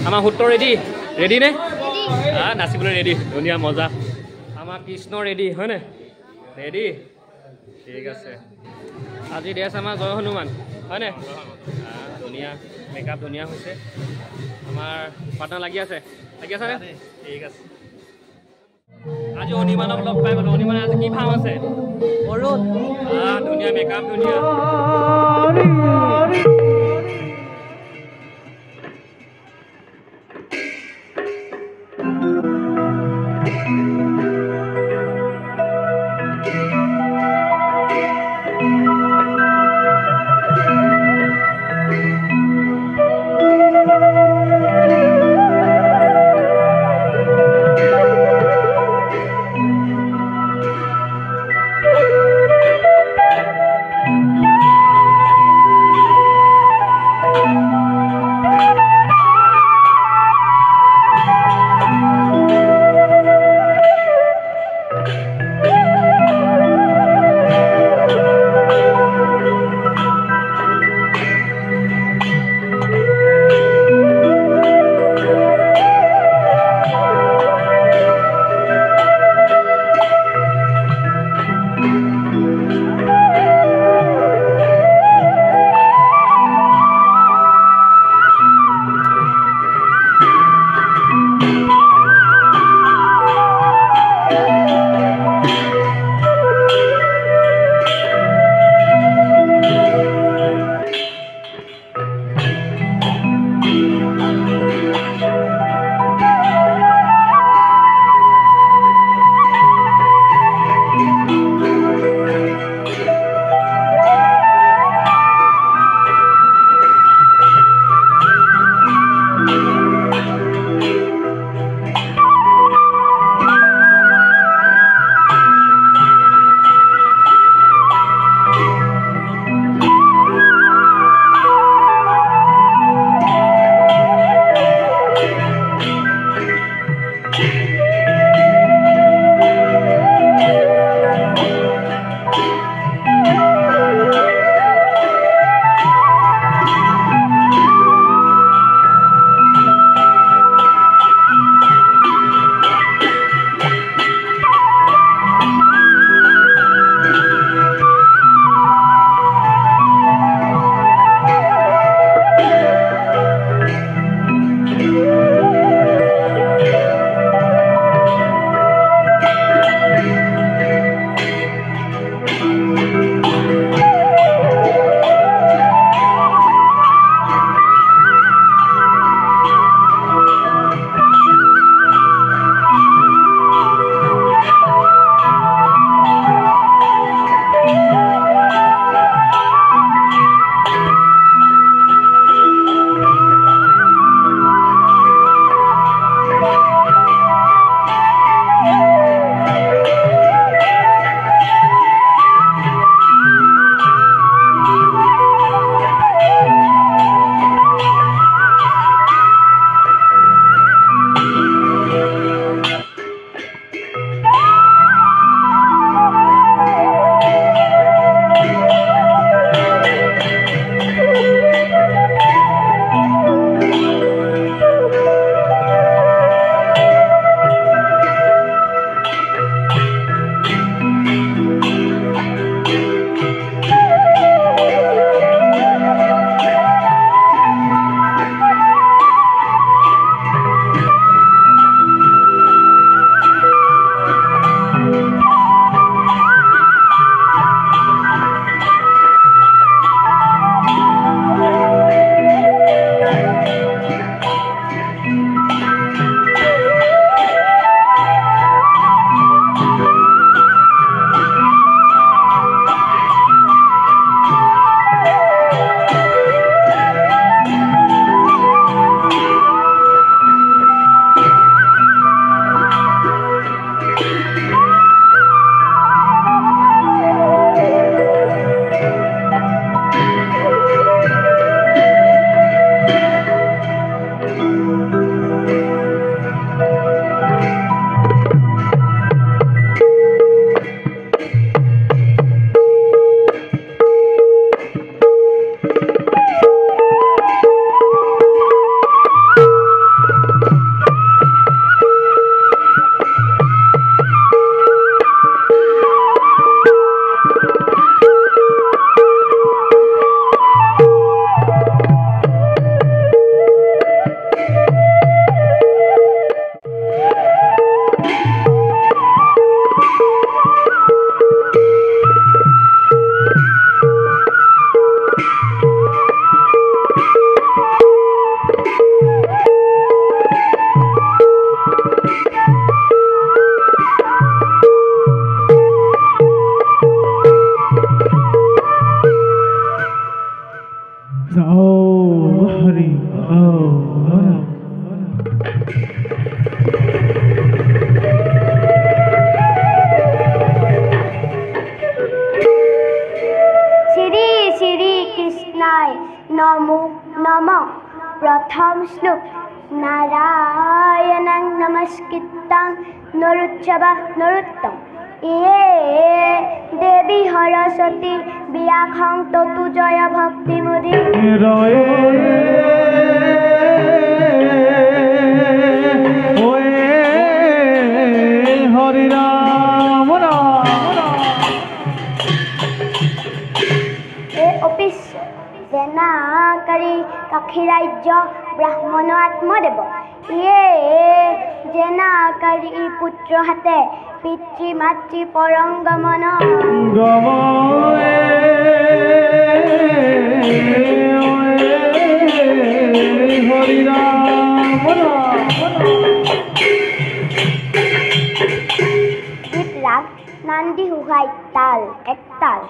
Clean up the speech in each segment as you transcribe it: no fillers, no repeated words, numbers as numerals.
আমাৰ সূত্ৰ ready ready নে নাচিবলৈ ৰেডি ধুনীয়া মজা আমাৰ কৃষ্ণ ৰেডি হয়নে ৰেডি ঠিক আছে আজি ড্ৰেছ আমাৰ জয় হনুমান হয়নে ধুনীয়া মেকআপ ধুনীয়া হৈছে আমাৰ পাৰ্টনাৰ লাগি আছে নে ঠিক আছে আজি অনিমানক লগ পাই গ'লো অনিমান আজি কি ভাও আছে অৰুণ ধুনীয়া মেকআপ ধুনীয়া শ্রী শ্রী কৃষ্ণায় নমো নমঃ। প্রথম শ্লোক নারায়ণং নমস্কৃত্যং নরুচ্চৈব নরোত্তমঃ। ইয়ে দেবী সরস্বতী ব্যাখ্যাং ততু জয় ভক্তিমুদি হরি রাম অপিচ জেনাকাৰী কাক্ষীৰাজ্য ব্ৰাহ্মণ আত্মদেৱ। ইয়ে জেনাকাৰী পুত্ৰ হাতে পিতৃ মাতৃ পৰংগমন হৰি ৰাম গীত ৰাগ নান্দী সুহাই তাল এক তাল।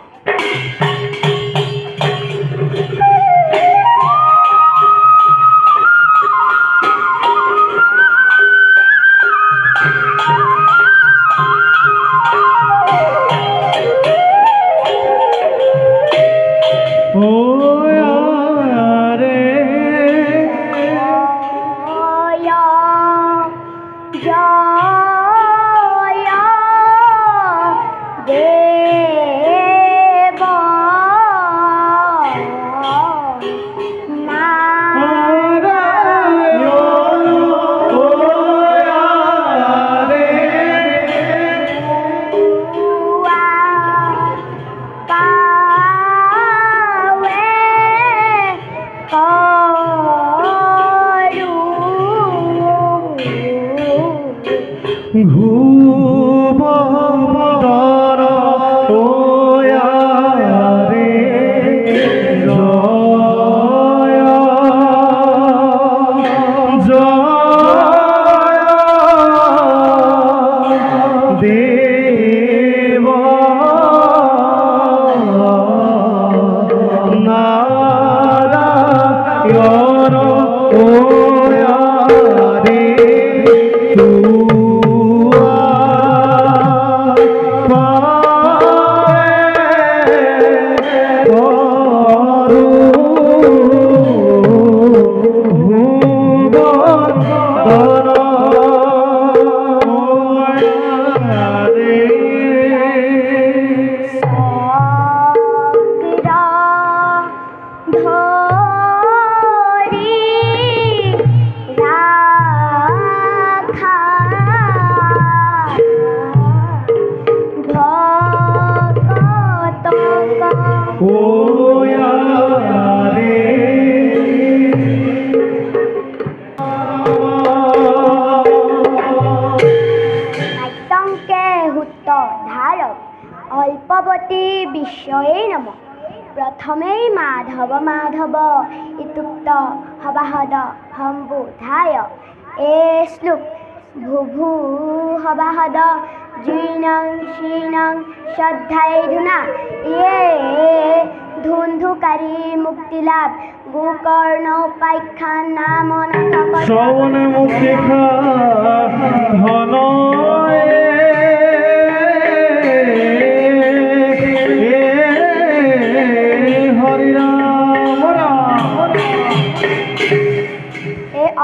অল্পৱতী বিশ্বয়ে নম। প্ৰথমেই মাধৱ মাধৱ ইত্যুক্ত সবাহদ সম্বোধায়। এই শ্লোক ভুভু সবাহদ জীৰ্ণং শীৰ্ণং শ্ৰদ্ধাধুনা। ইয়ে ধুন্ধুকাৰী মুক্তিলাভ গোকৰ্ণ উপাখ্যান নাম শ্ৰৱণে মুক্তি ধন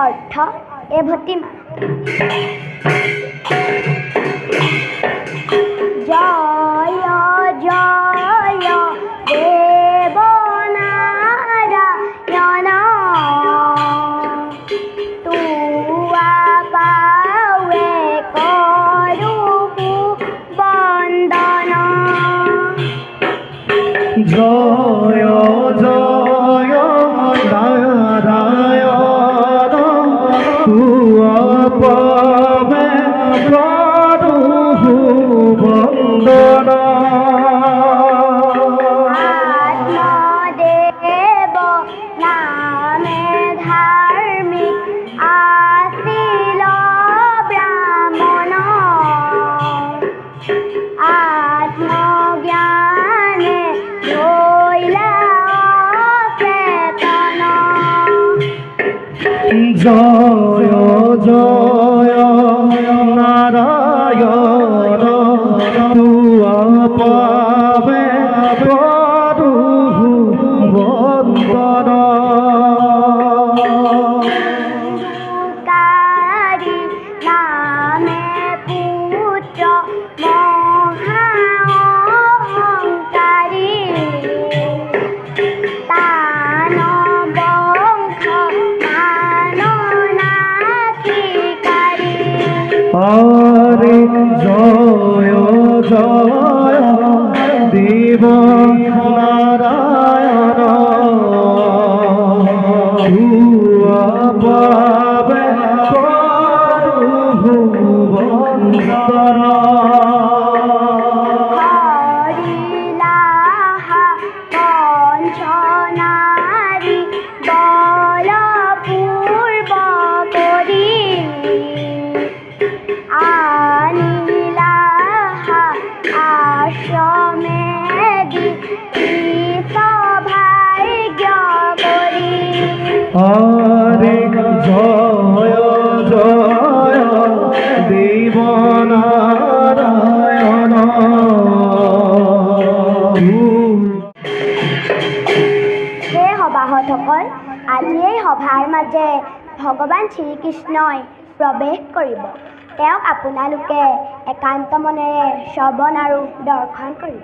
অৰ্থ এ ভতিমা জয় জয় দেৱ নাৰায়ণ তুৱা পাৱে কৰো বন্দন। জয় জয় নাৰায়ণ তুয়া পাবে কৰো বন্দন। আত্মদেৱ নামে ধাৰ্মিক আছিল ব্ৰাহ্মণ। আত্মজ্ঞানে ধৰিলা জয় জয় নারায়ণ তুয়া পাবে করু বন্দর কারি নামে পুত্র মহাঅহংকারী তান বংশ মাননাধিকারী হরে জয় জয় দেব নারায়ণ তুয়া পাবে করু বন্দর হরিলাহা পঞ্চনারী বলপূর্ব করি আনিলাহা আশ্রমেদি সৌভাগ্য করি হরে জয় জয় দেব নারায়ণ হে সভাসদসকল, আজি এই সভাৰ মাজে ভগৱান শ্ৰীকৃষ্ণই প্ৰৱেশ কৰিব। তেওঁক আপোনালোকে একান্ত মনেৰে শ্ৰৱণ আৰু দৰ্শন কৰিব।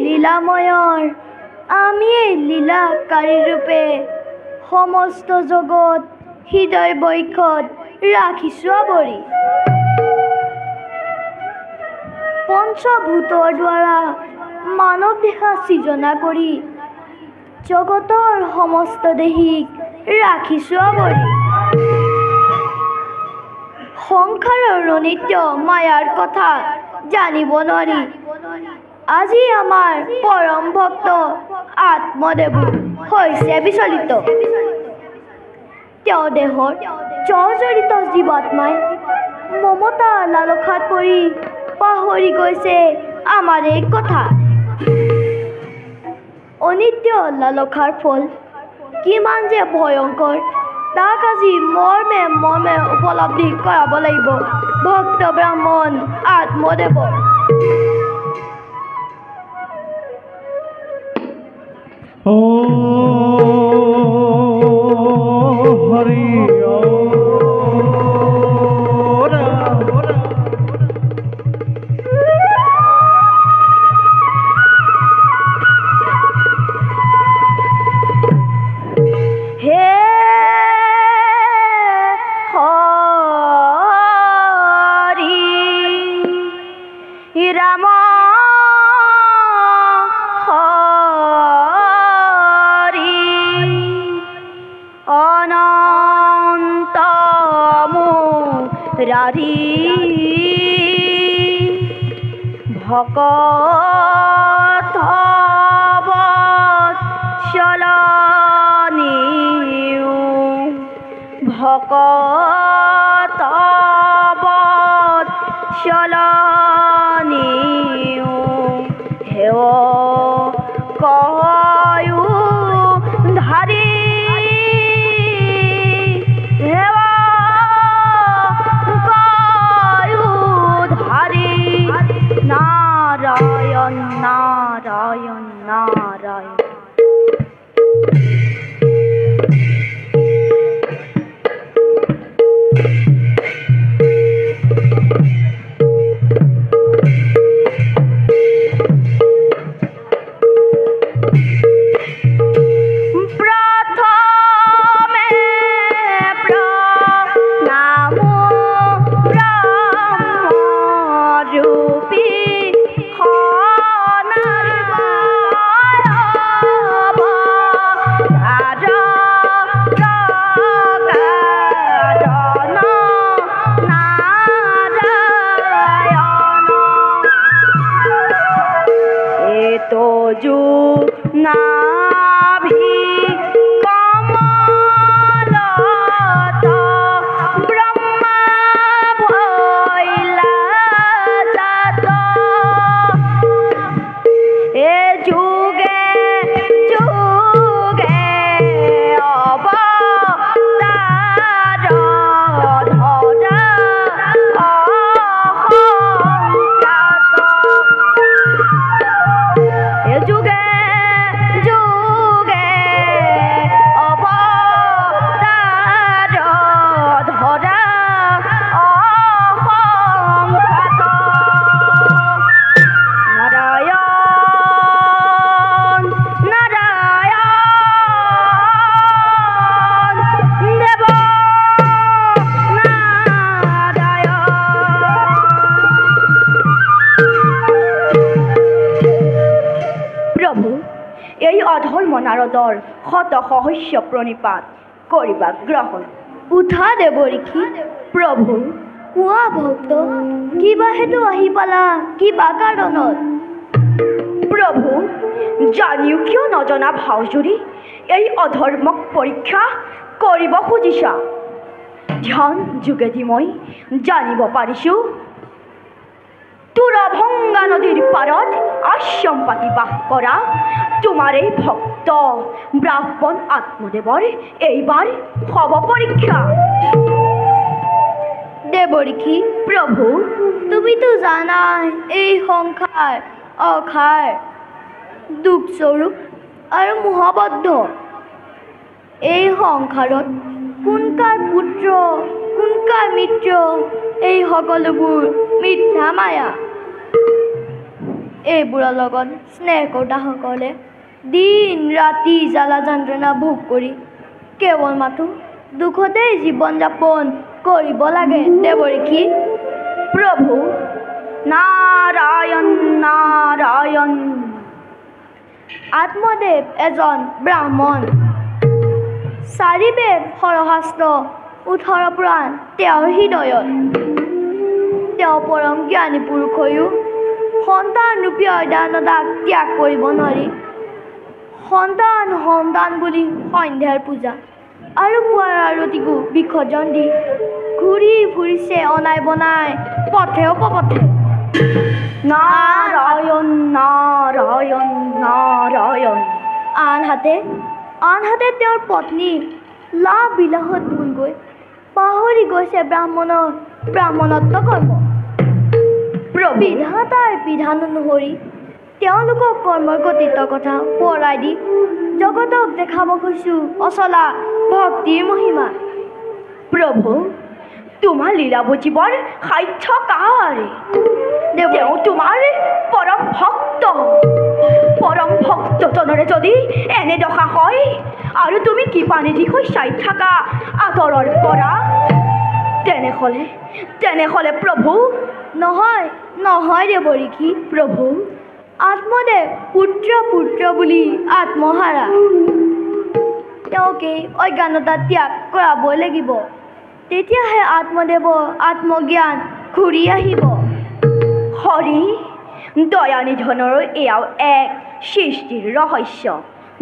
লীলাময়ৰ আমিয়েই লীলাকাৰী ৰূপে সমস্ত জগত হৃদয় বৈক্ষত ৰাখিছো আৱৰি। পঞ্চভূতৰ দ্বাৰা মানৱ দেহা সৃজনা কৰি জগতৰ সমস্ত দেহিক ৰাখিছো আৱৰি। সংসাৰৰ অনিত্য মায়াৰ কথা জানিব নোৱাৰি আজি আমাৰ পৰম ভক্ত আত্মদেৱ হৈছে বিচলিত। তেওঁ দেহৰ জৰ্জৰিত জীৱাত্মাই মমতা লালসাত পৰি পাহৰি গৈছে আমাৰ এই কথা। অনিত্য লালসাৰ ফল কিমান যে ভয়ংকৰ তাক আজি মৰ্মে মৰ্মে উপলব্ধি কৰাব লাগিব ভক্ত ব্ৰাহ্মণ আত্মদেৱৰ। হৰি ভকত চলনিও ভকত চলনিও হেৱ কয়ো ধাৰি নারায়ণ নারায়ণ নারায়ণ। যু নাভি কমলত ব্রহ্মা ভৈলা জাত এ যুগে যুগে অবতার ধরা অহংকাত এ যুগে যুগে অবতার ধরা অহংকাত নারায়ণ নারায়ণ দেব প্ৰভু এই অধৰ্ম নাৰদৰ শত সহস্য প্ৰণিপাত কৰিবা গ্ৰহণ উঠা দেৱৰীখি প্ৰভু কোৱা ভক্ত কিবা হেতু আহি পালা কিবা কাৰণত প্ৰভু জানিও কিয় নজনা ভাওজুৰি এই অধৰ্মক পৰীক্ষা কৰিব খুজিছা ধ্যান যোগেদি মই জানিব পাৰিছোঁ তুৰভংগা নদীৰ পাৰত আশ্ৰম পাতি বাস কৰা তোমাৰ এই ভক্ত ব্ৰাহ্মণ আত্মদেৱৰ এইবাৰ হ'ব পৰীক্ষা দেৱৰীখি প্ৰভু তুমিতো জানাই এই সংসাৰ অসাৰ দুখস্বৰূপ আৰু মোহবদ্ধ এই সংসাৰত কোন কাৰ পুত্ৰ কোন কাৰ মিত্ৰ এই সকলোবোৰ মিথ্যা মায়া এইবোৰৰ লগত স্নেহ কৰোঁতাসকলে দিন ৰাতি জ্বালা যন্ত্ৰণা ভোগ কৰি কেৱল মাথো দুখতেই জীৱন যাপন কৰিব লাগে দেৱৰীখি প্ৰভু নাৰায়ণ নাৰায়ণ আত্মদেৱ এজন ব্ৰাহ্মণ 4 বেদ সৰশাস্ত্ৰ 18 পুৰাণ তেওঁৰ হৃদয়ত তেওঁ পৰম জ্ঞানী পুৰুষ হৈও সন্তান ৰূপী অজ্ঞানতাক ত্যাগ কৰিব নোৱাৰি সন্তান সন্তান বুলি সন্ধ্যাৰ পূজা আৰু পুৱাৰ আৰতিকো বিসৰ্জন দি ঘূৰি ফুৰিছে অনাই বনাই পথে অপপথে নাৰায়ণ নাৰায়ণ নাৰায়ণ আনহাতে তেওঁৰ পত্নী লাভ বিলাসত ভুল গৈ পাহৰি গৈছে ব্ৰাহ্মণত্ব কৰ্ম বিধাতাৰ বিধান অনুসৰি তেওঁলোকক কৰ্মৰ গতিত্বৰ কথা সোঁৱৰাই দি জগতক দেখাব খুজিছোঁ অচলা ভক্তিৰ মহিমা প্ৰভু তোমাৰ লীলা বুজিবৰ সাধ্যকাৰ তেওঁ তোমাৰ পৰম ভক্তজনৰে যদি এনে দশা হয় আৰু তুমি কৃপানিধি হৈ চাই থাকা আঁতৰৰ পৰা তেনেহ'লে প্ৰভু নহয় দেৱৰীখি প্ৰভু আত্মদেৱ পুত্ৰ বুলি আত্মহাৰা তেওঁকেই অজ্ঞানতা ত্যাগ কৰাবই লাগিব তেতিয়াহে আত্মদেৱৰ আত্মজ্ঞান ঘূৰি আহিব হৰি দয়ানিধনৰো এয়াও এক সৃষ্টিৰ ৰহস্য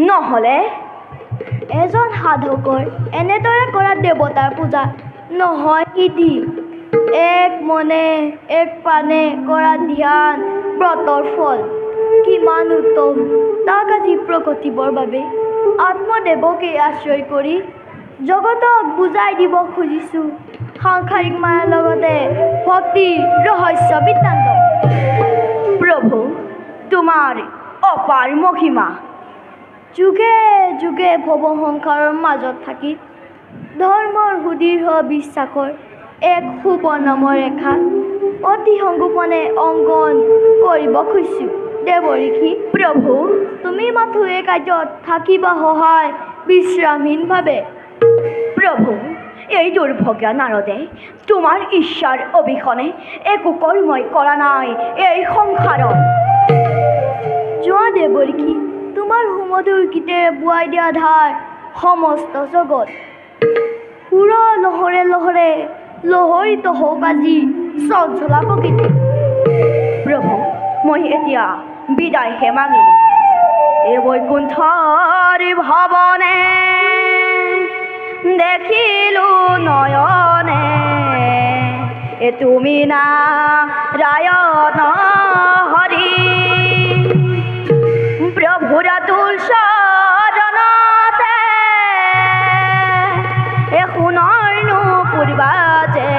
নহ'লে এজন সাধকৰ এনেদৰে কৰা দেৱতাৰ পূজা নহয় ইতি এক মনে এক প্ৰাণে কৰা ধ্যান ব্ৰতৰ ফল কিমান উত্তম তাক আজি প্ৰকটিবৰ বাবে আত্মদেৱকে আশ্ৰয় কৰি জগতক বুজাই দিব খুজিছোঁ সাংসাৰিক মায়াৰ লগতে ভক্তিৰ ৰহস্য বৃত্তান্ত প্ৰভু তোমাৰ অপাৰ মহিমা যুগে যুগে ভৱ সংসাৰৰ মাজত থাকি ধৰ্মৰ সুদৃঢ় বিশ্বাসৰ এক সুবৰ্ণময় ৰেখা অতি সংগোপনে অংকন কৰিব খুজিছোঁ দেৱৰীখি প্ৰভু তুমি মাথো এই কাৰ্যত থাকিবা সহায় বিশ্ৰামহীনভাৱে প্ৰভু এই দুৰ্ভগীয়া নাৰদে তোমাৰ ইচ্ছাৰ অবিহনে একো কৰ্মই কৰা নাই এই সংসাৰত যোৱা দেৱৰীখি তোমাৰ সুমধুৰ গীতেৰে বোৱাই দিয়া ধাৰ সমস্ত জগত সুৰৰ লহৰে লহৰে লহৰিত হওক আজি চঞ্চলা প্ৰকৃতি প্ৰভু মই এতিয়া বিদায়হে মাগিলোঁ এ বৈকুণ্ঠর ভবনে দেখিলু নয়নে এ তুমি না রায়ণ হরি প্রভুরা তুলসরণতে এ শুনৰনো পূৰ্বাজে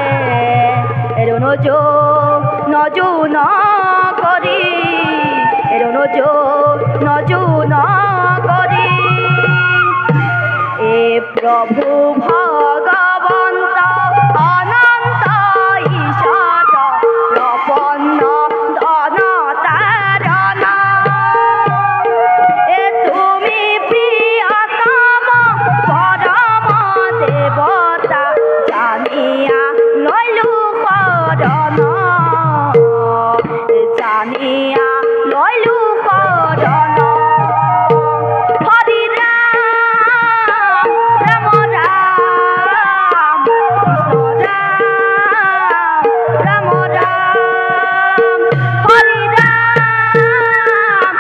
নজো নজো ন কৰি নজো নজো ন কৰি এ প্রভু ভগবন্ত অনন্ত ঈশ্বর প্রপন্ন ধন তারণ এ তুমি প্রিয়তম পরম দেবতা জানিয়া লইলু শরণ জানিয়া লইলু শরণ হরি রাম রাম কৃষ্ণ রাম রাম হরি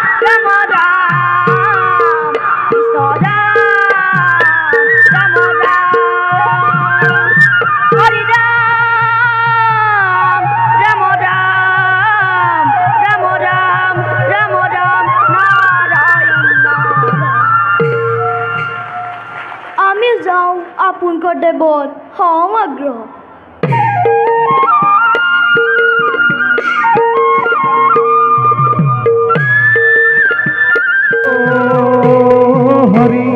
রাম রাম কৃষ্ণ রাম হরি রাম নারায়ণ আমি যাওঁ আপোনকৰ দেৱত হওঁ আগ্ৰহ হরি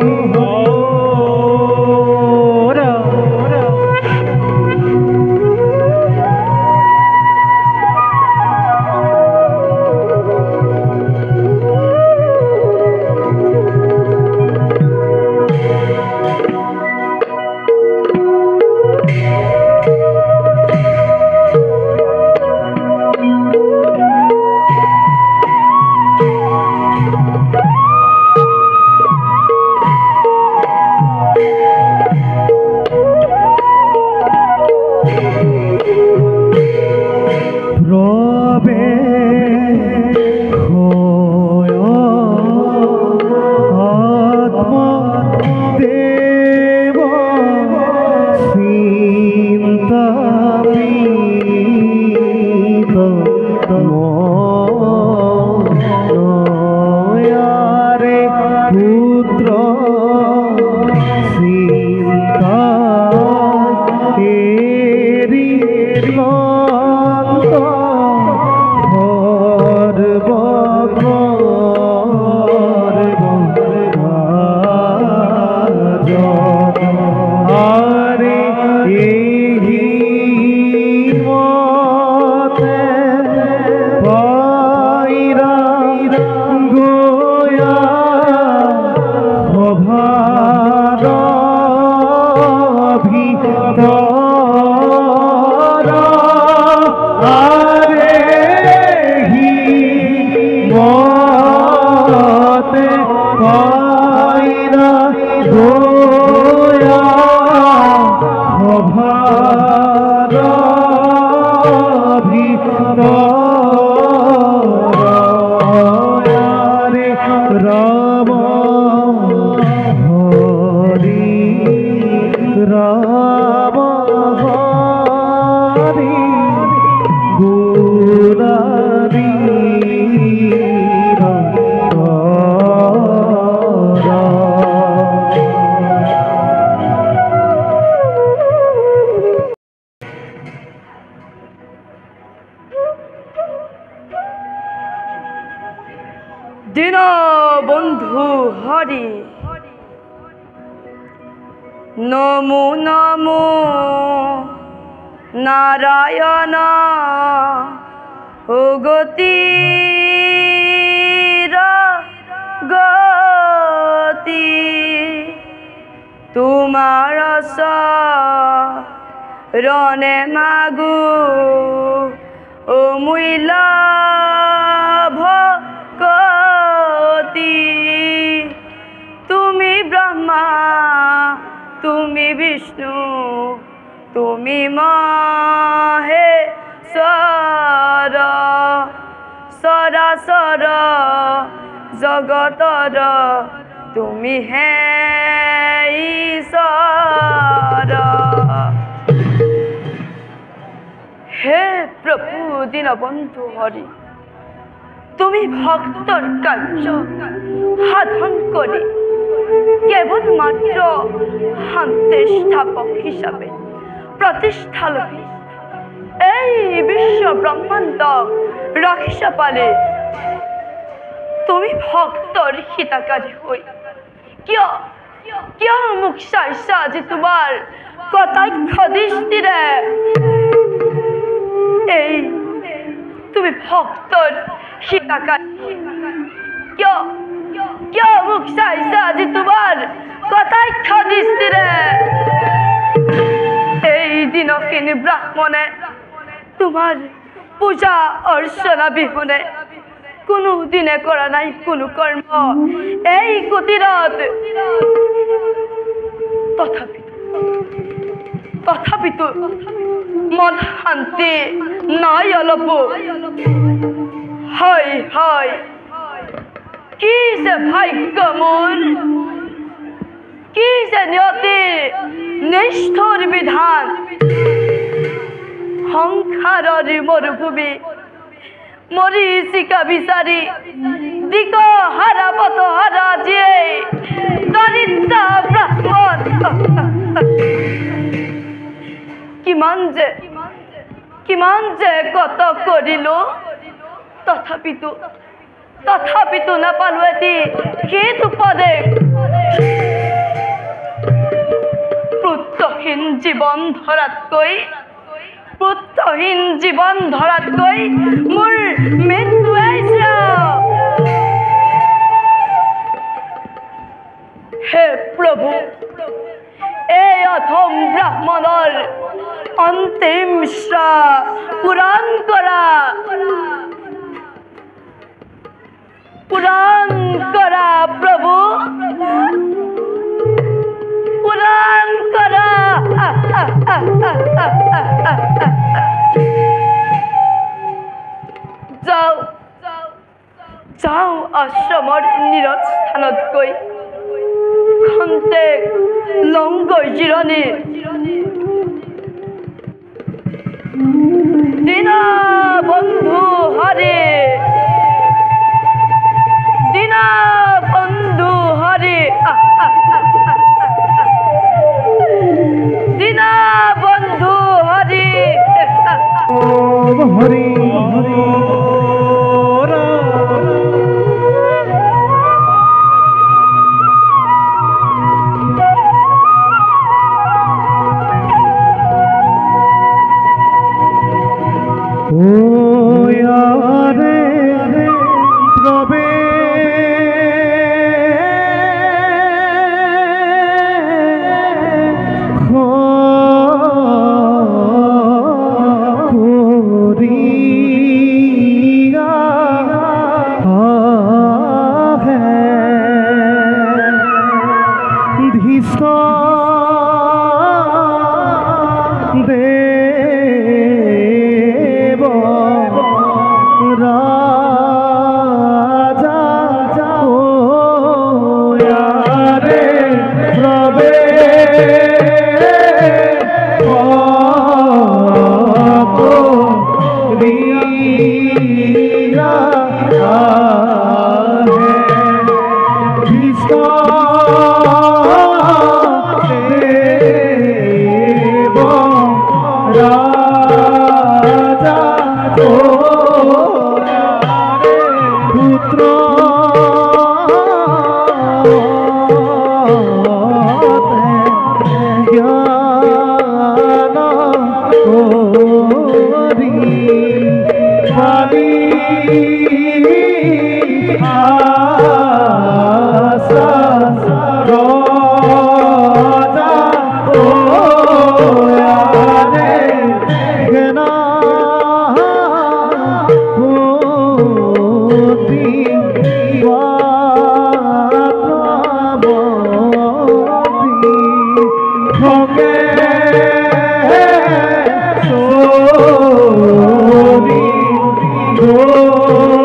দীনবন্ধু হরি নমো নমো নারায়ণ ও গতির গতি তোমার রণে মাগু ও মূল্য ভকতি তুমি ব্রহ্মা তুমি বিষ্ণু তুমি মহেশ্বর সরাসর জগতৰ তুমি হে ঈশ্বৰ হে প্ৰভু দীনবন্ধু হৰি তুমি ভক্তৰ কাৰ্য সাধন কৰি কেৱল মাত্ৰ শান্তিৰ স্থাপক হিচাপে প্ৰতিষ্ঠা লৈ এই বিশ্ব ব্ৰহ্মাণ্ডক ৰক্ষা পালে তুমি ভক্তৰ হিতাকাৰী হৈ কিয় কিয় মোক চাইছা আজি তোমাৰ কটাক্ষ দৃষ্টিৰে এই তুমি ভক্তৰ হিতাকাৰী কিয় কিয় মোক চাইছা আজি তোমাৰ কটাক্ষ দৃষ্টিৰে এই দিনখিনি ব্ৰাহ্মণে তোমাৰ পূজা অৰ্চনা বিহুনে কোনো দিনে কৰা নাই কোনো কৰ্ম এই কুটিৰত তথাপিতো মন শান্তি নাই অলপো হয় হয় কি যে ভাগ্য মোৰ কি যে নিয়তি নিষ্ঠুৰ বিধান সংসাৰৰ মৰুভূমি মৰীচিকা বিচাৰি দিগ হাৰা পথহাৰা যিয়ে দৰিদ্ৰ ব্ৰাহ্মণ কিমান যে কত কৰিলো তথাপিতো নাপালো এটি সেইটো পদে পুত্ৰহীন জীৱন ধৰাতকৈ মোৰ মৃত্যু আহিছে হে প্ৰভু এই অধম ব্ৰাহ্মণৰ অন্তিম শ্বাস পূৰণ কৰা প্ৰভু পূৰণ কৰা যাওঁ আশ্ৰমৰ নিৰস্থানত গৈ খন্তেক লংগৈ জিৰণি দীনবন্ধু হৰি দীনবন্ধু হৰি দীনবন্ধু হৰি হৰি হৰি Oh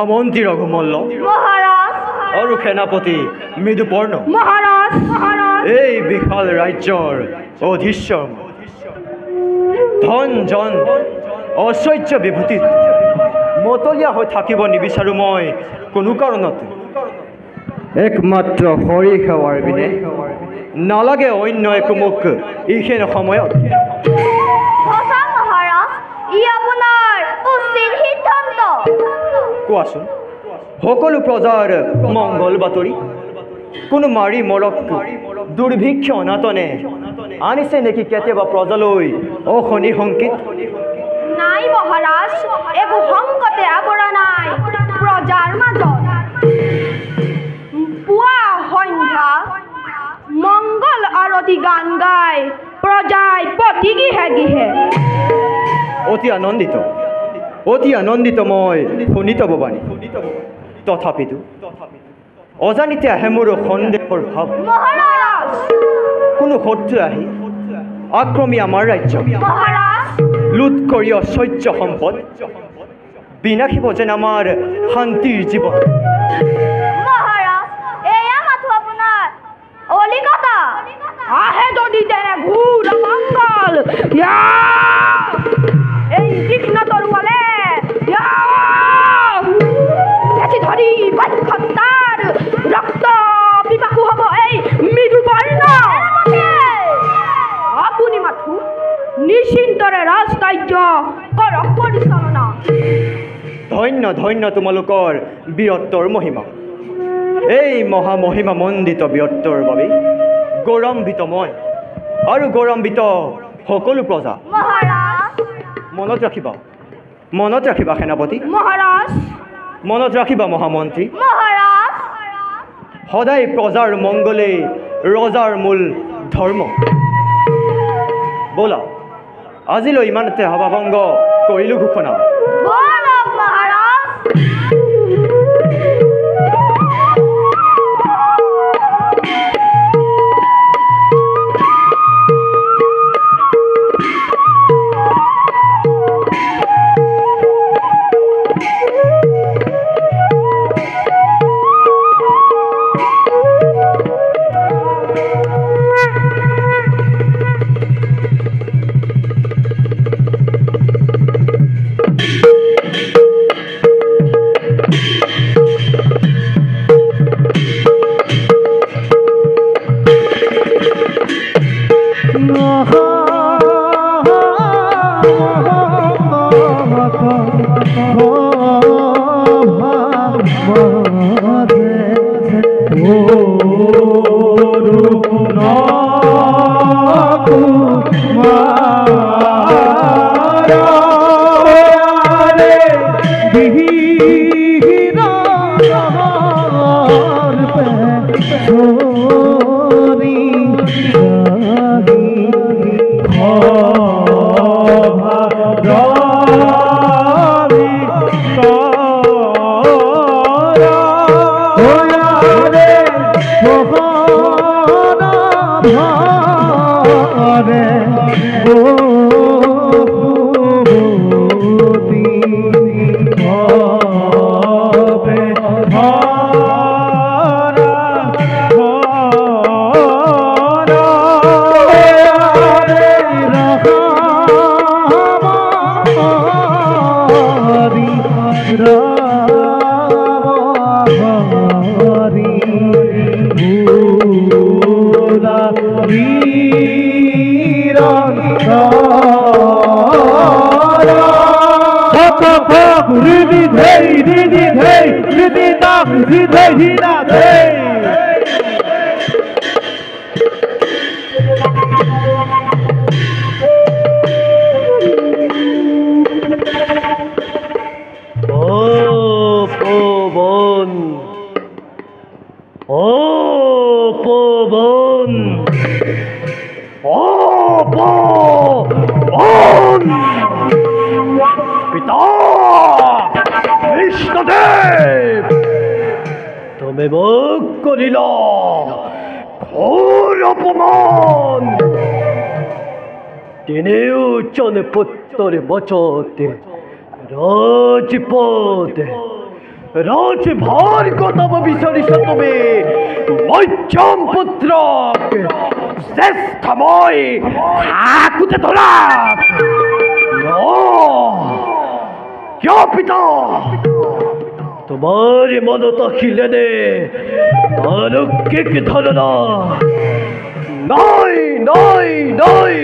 মহামন্ত্ৰী ৰঘুমল্ল মহাৰাজ আৰু সেনাপতি মৃদুপৰ্ণ মহাৰাজ মহাৰাজ এই বিশাল ৰাজ্যৰ অধীশ্বৰ ধন জন ঐশ্বৰ্য বিভূতিত মতলীয়া হৈ থাকিব নিবিচাৰোঁ মই কোনো কাৰণতে একমাত্ৰ হৰি সেৱাৰ বিনে নালাগে অন্য একো মোক এইখিনি সময়ত সঁচা মহাৰাজ ই আপোনাৰ উচিত সিদ্ধান্ত কোৱাচোন সকলো প্ৰজাৰ মংগল বাতৰি কোনো মাৰি মৰক দুৰ্ভিক্ষ অনাটনে আনিছে নেকি কেতিয়াবা প্ৰজালৈ অশনি সংকেত নাই মহাৰাজ একো সংকটে আৱৰা নাই প্ৰজাৰ মাজত পুৱা সন্ধ্যা মংগল আৰতি গান গাই প্ৰজাই প্ৰতি গৃহে গৃহে অতি আনন্দিত মই শুনিত ভৱানী তথাপিতো অজানিতে আহে মোৰ সন্দেহৰ ভাৱ মহাৰাজ কোনো শত্ৰু আহি আক্ৰমী আমাৰ ৰাজ্য মহাৰাজ লুট কৰি ঐশ্বৰ্য সম্পদ বিনাশিব যেন আমাৰ শান্তিৰ জীৱন মহাৰাজ এয়া মাথো আপোনাৰ অলিকতা আহে যদি তেনে ঘূৰ মংগল এই তীক্ষ্ণ তৰোৱালে ধৰি বাক্যতাৰ ৰক্ত পিপাসু হ'ব এই মৃদুপৰ্ণ আপুনি মাথো নিশ্চিন্তৰে ৰাজকাৰ্য কৰক পৰিচালনা ধন্য ধন্য তোমালোকৰ বীৰত্বৰ মহিমা এই মহামহিমা মণ্ডিত বীৰত্বৰ বাবে গৌৰৱান্বিত মই আৰু গৌৰৱান্বিত সকলো প্ৰজা মহাৰাজ মনত ৰাখিবা সেনাপতি মহাৰাজ মনত ৰাখিবা মহামন্ত্ৰী মহাৰাজ সদায় প্ৰজাৰ মংগলেই ৰজাৰ মূল ধৰ্ম ব'লা আজিলৈ ইমানতে সভাভংগ কৰিলোঁ ঘোষণা বলক মহাৰাজ পিতা কৃষ্ণদেৱ তুমি মোক কৰিলা ঘোৰ অপমান তিনিওজন পুত্ৰৰ মাজতে ৰাজপথ ৰাজভাৰ কটাব বিচাৰিছা তুমি মধ্যম পুত্ৰক জ্যেষ্ঠ মই থাকোঁতে ধৰা কিয় পিতা তোমাৰ মনত আহিলেনে আৰু কি কি ধৰণা নাই নাই নাই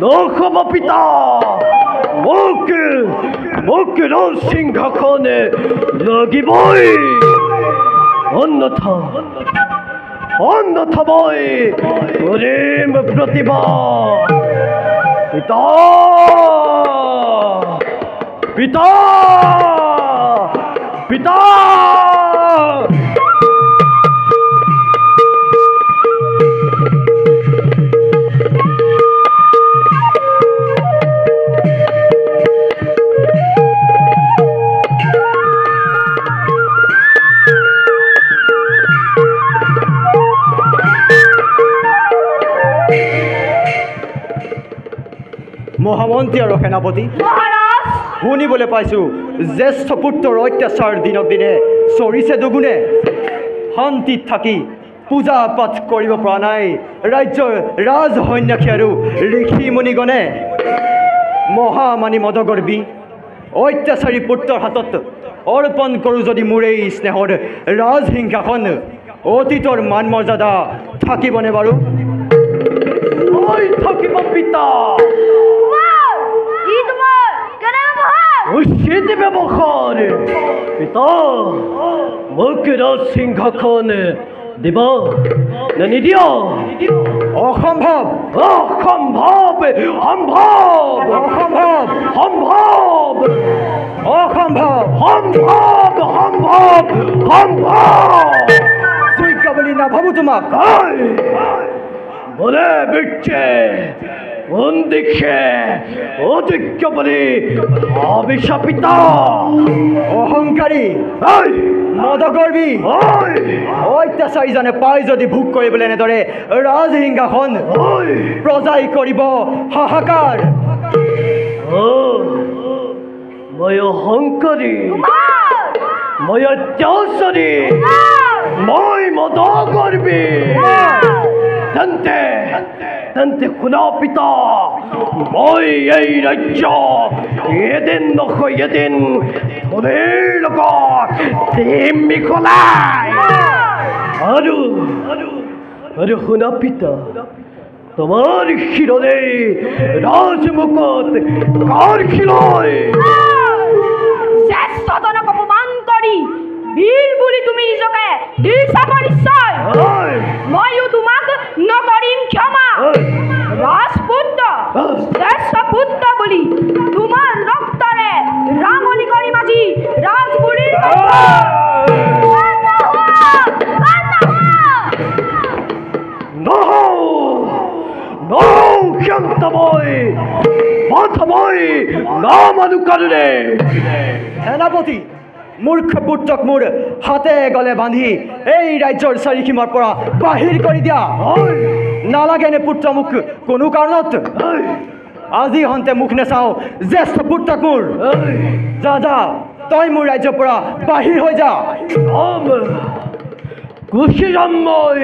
নক'ব পিতা মোক সিংহাসন লাগিবই অন্যথা মই কৰিম প্ৰতিভা পিতা পিতা পিতা মহামন্ত্ৰী আৰু সেনাপতি শুনিবলৈ পাইছোঁ জ্যেষ্ঠ পুত্ৰৰ অত্যাচাৰ দিনক দিনে চৰিছে দুগুণে শান্তিত থাকি পূজা পাঠ কৰিব পৰা নাই ৰাজ্যৰ ৰাজ সন্যাসী আৰু ঋষি মুনিগণে মহামানী মদগৰ্বী অত্যাচাৰী পুত্ৰৰ হাতত অৰ্পণ কৰোঁ যদি মোৰ এই স্নেহৰ ৰাজসিংহাসন অতীতৰ মান মৰ্যাদা থাকিবনে বাৰু থাকিব পিতা উচিত ব্যৱহাৰ পিতা মোক সিংহাসন দিব নে নিদিয় অসম্ভৱ অসম্ভৱ সম্ভৱ অসম্ভৱ সম্ভৱ অসম্ভৱ সম্ভৱ সম্ভৱ সম্ভৱ যোগ্য বুলি নাভাবোঁ তোমাক বলে বিচ্ছে দিশে অযোগ্য বুলি অভিশাপিতা অহংকাৰী মদগৰ্বী অত্যাচাৰীজনে পাই যদি ভোগ কৰিবলৈ এনেদৰে ৰাজসিংহাসন প্ৰজাই কৰিব হাহাকাৰ মই অহংকাৰী মই অত্যাচাৰী মই মদগৰ্বী তেন্তে শুনা পিতা মই এই ৰাজ্য এদিন নহয় এদিন ধনীৰ লগত দিম মিহলাই আৰু শুনা পিতা তোমাৰ শিৰৰে ৰাজমুকুট কাঢ়িলৈ জ্যেষ্ঠজনক অপমান কৰি বীৰ বুলি তুমি নিজকে দিছা পৰিচয় ময়ো তোমাক নকৰিম ক্ষমা ৰাজপুত্ৰ জ্যেষ্ঠ পুত্ৰ বুলি তোমাৰ ৰক্তৰে ৰাঙনি কৰিম আজি ৰাজগুৰিৰ সেনাপতি মূৰ্খ পুত্ৰক মোৰ হাতে গলে বান্ধি এই ৰাজ্যৰ চাৰিসীমাৰ পৰা বাহিৰ কৰি দিয়া নালাগেনে পুত্ৰ মোক কোনো কাৰণত আজি হন্তে মুখ নেচাওঁ জ্যেষ্ঠ পুত্ৰক মোৰ যা যা তই মোৰ ৰাজ্যৰ পৰা বাহিৰ হৈ যা গুচি যাম মই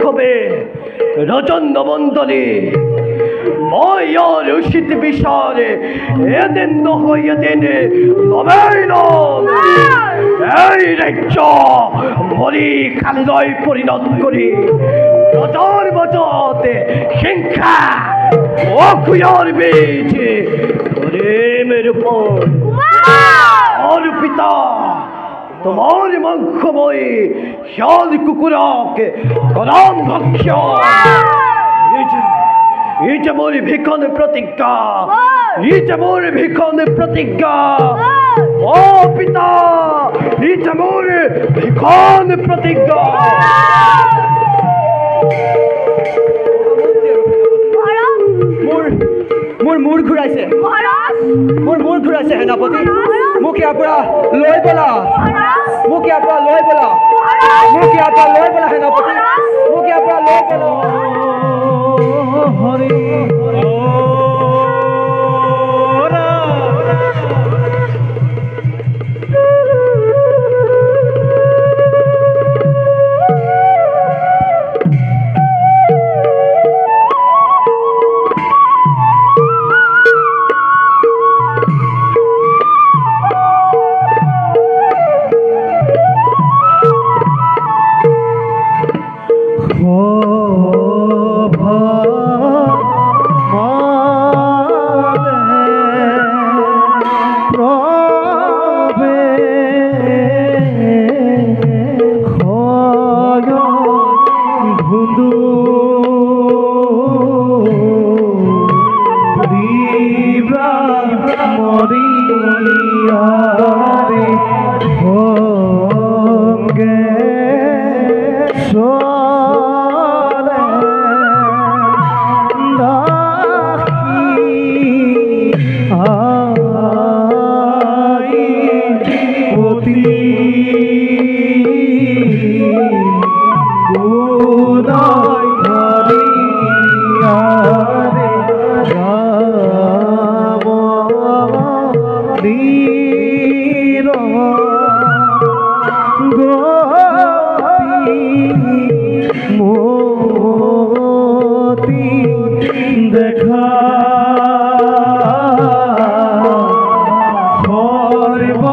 কবে ৰজন্দ মণ্ডলী মই ইয়াৰ উচিত বিচাৰ এদিন নহয় এদিন লমেই লম এই ৰাজ্য মৰি খালিলৈ পৰিণত কৰি ৰজাৰ মাজত হিংসা অকুয়াৰ বীজ কৰিম ৰূপৰ আৰু পিতা তোমাৰ মাংস মই শিয়াল কুকুৰাক কৰাম ভক্ষ্য ই যে মোৰ ভীষণ প্ৰতিজ্ঞা ই যে মোৰ ভীষণ প্ৰতিজ্ঞা অ পিতা ই যে মোৰ ভীষণ প্ৰতিজ্ঞা মোৰ মূৰ ঘূৰাইছে সেনাপতি মোক ইয়াৰ পৰা লৈ বলা মোক ইয়াৰ পৰা লৈ বলা সেনাপতি মোক ইয়াৰ পৰা লৈ বলা নীৰ গোপী মোতি দেখা হৰিব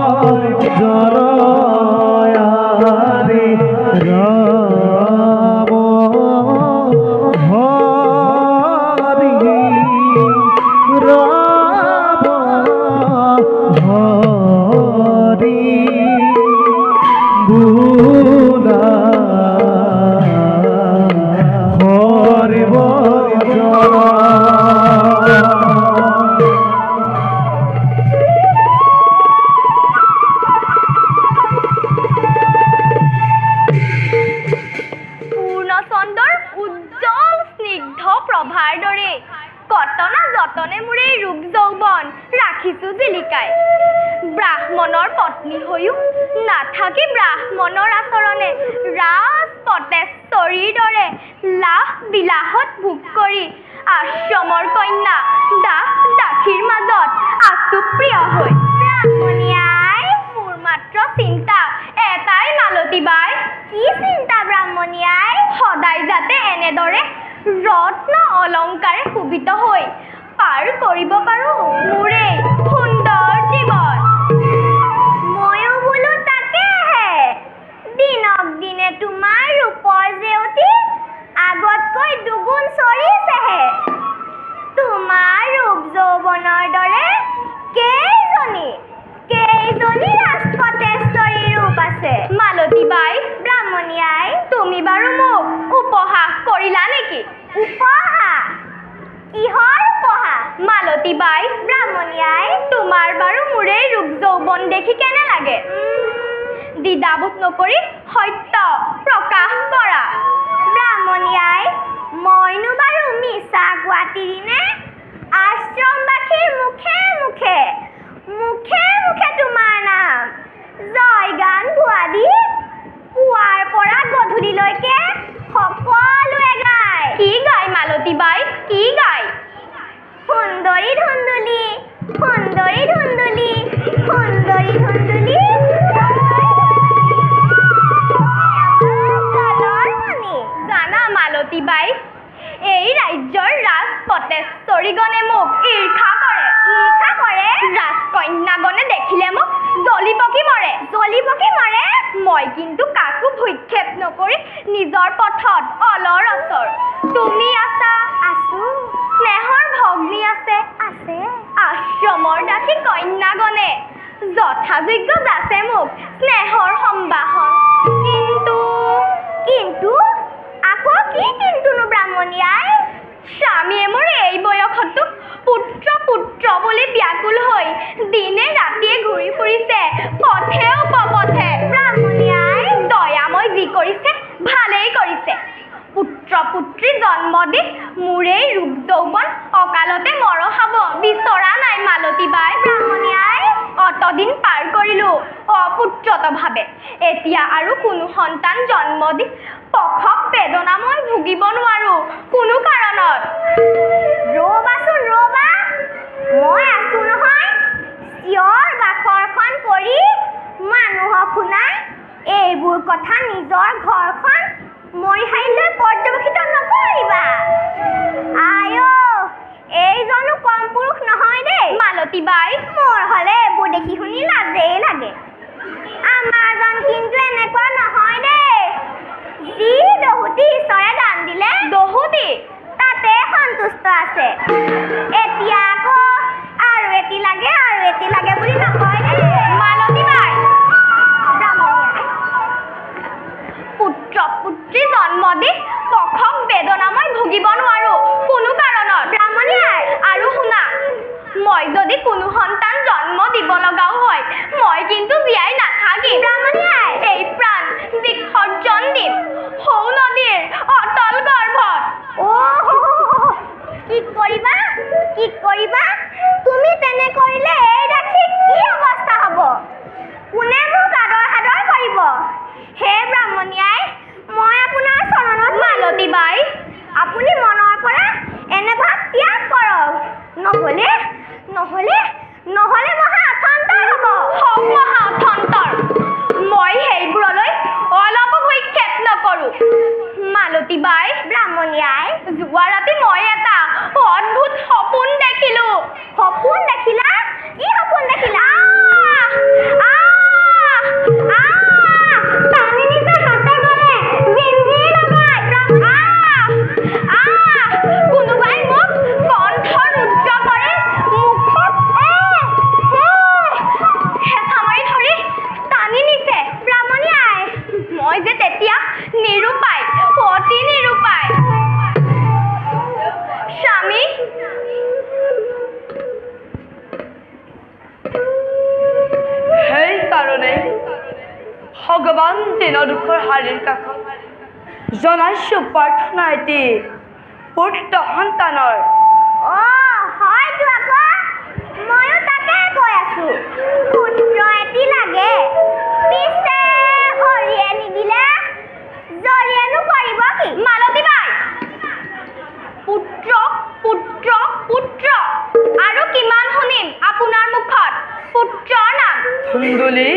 জৰয়াৰে ৰাম হৰি ৰাম হৰি বুলা হৰিব জৰা পূৰ্ণচন্দ্ৰৰ উজ্জ্বল স্নিগ্ধ প্ৰভাৰ দৰে কটনা যতনে মোৰ এই ৰূপ যৌৱন ৰাখিছোঁ জিলিকাই ব্ৰাহ্মণৰ পত্নী হৈও নাথাকি ব্ৰাহ্মণৰ আচৰণে ৰাজপটেশ্বৰীৰ দৰে লাহ বিলাসত ভোগ কৰি আশ্ৰমৰ কন্যা দাস দাসীৰ মাজত আছো প্ৰিয় হৈ ব্ৰাহ্মণী আই মোৰ মাত্ৰ চিন্তা এটাই মালতী বাই কি চিন্তা ব্ৰাহ্মণী আই সদায় যাতে এনেদৰে ৰত্ন অলংকাৰে শোভিত হৈ পাৰ কৰিব পাৰোঁ মোৰ এই সুন্দৰ জীৱন ময়ো বোলো তাকেহে দিনক দিনে তোমাৰ ৰূপৰ জেউতি আগতকৈ দুগুণ চৰিছেহে তোমাৰ ৰূপ যৌৱনৰ দৰে কেইজনী ৰাজপটেশ্বৰী ৰূপ আছে মালতী বাই ব্ৰাহ্মণী আই তুমি বাৰু মোক উপহাস কৰিলা নেকি উপহাস কিহৰ উপহাস মালতী বাই ব্ৰাহ্মণী আই তোমাৰ বাৰু মোৰ এই ৰূপ যৌৱন দেখি কেনে লাগে দ্বিধাবোধ নকৰি সত্য প্ৰকাশ কৰা ব্ৰাহ্মণী আই মইনো বাৰু মিছা কোৱাতিৰিনে আশ্ৰমবাসীৰ মুখে মুখে তোমাৰ নাম জয় গান গোৱা দি পুৱাৰ পৰা গধূলিলৈকে সকলোৱে গায় কি গায় মালতী বাই কি গায় সুন্দৰী ধুন্দুলি সুন্দৰী ধুন্দুলি সুন্দৰী ধুন্দুলি জানা মালতী বাই এই ৰাজ্যৰ ৰাজপটেশ্বৰীগণে মোক ঈৰ্ষা কৰে ৰাজকন্যাগণে দেখিলে মোক জ্বলি পকি মৰে মই কিন্তু কাকো ভূক্ষেপ নকৰি নিজৰ পথত অলৰ অচৰ তুমি আছা আছো স্নেহৰ ভগ্নী আছে আশ্ৰমৰ দাসী কন্যাগণে যথাযোগ্য যাচে মোক স্নেহৰ সম্ভাষণ কিন্তু আকৌ কি কিন্তুনো ব্ৰাহ্মণী আই স্বামীয়ে মোৰ এই বয়সতো পুত্ৰ বুলি ব্যাকুল হৈ দিনে ৰাতিয়ে ঘূৰি ফুৰিছে পথে উপপথে ব্ৰাহ্মণী আই দয়াময় যি কৰিছে ভালেই কৰিছে পুত্ৰী জন্ম দি মোৰ এই ৰূপ যৌৱন অকালতে মৰহাব বিচৰা নাই মালতী বাই ব্ৰাহ্মণী আই অতদিন পাৰ কৰিলোঁ অপুত্ৰতভাৱে এতিয়া আৰু কোনো সন্তান জন্ম দি পখক বেদনা মই ভুগিব নোৱাৰোঁ কোনো কাৰণত ৰ'বাচোন ৰ'বা মই আছোঁ নহয় চিঞৰ বাখৰখন কৰি মানুহক শুনাই এইবোৰ কথা নিজৰ ঘৰখন মৰিহাৰিলৈ পৰ্যবেক্ষিত নকৰিবা আইঅ এইজনো কম পুৰুষ নহয় দেই মালতী বাই মোৰ হ'লে এইবোৰ দেখি শুনি লাজেই লাগে আমাৰজন কিন্তু এনেকুৱা নহয় দেই যি দহুতি ঈশ্বৰে দান দিলে দহুতি তাতে সন্তুষ্ট আছে এতিয়া আকৌ আৰু এটি লাগে বুলি নকয় দেই মালতী বাই পুত্ৰী জন্ম দি পখক বেদনা মই ভুগিব নোৱাৰোঁ কোনো কাৰণত ব্ৰাহ্মণী আই আৰু শুনা মই যদি কোনো ভগৱান দিনৰ দুখৰ হাৰিৰ কাষত জনাইছো প্ৰাৰ্থনা এটি পুত্ৰ সন্তানৰ। হয়তো আকৌ ময়ো তাকে কৈ আছো, পুত্ৰ এটি লাগে। পিছে হৰিয়ে নিদিলে জৰিয়েনো কৰিব কি? মালতী বাই, পুত্ৰ পুত্ৰ পুত্ৰ আৰু কিমান শুনিম আপোনাৰ মুখত পুত্ৰৰ নাম? ধুন্দুলি,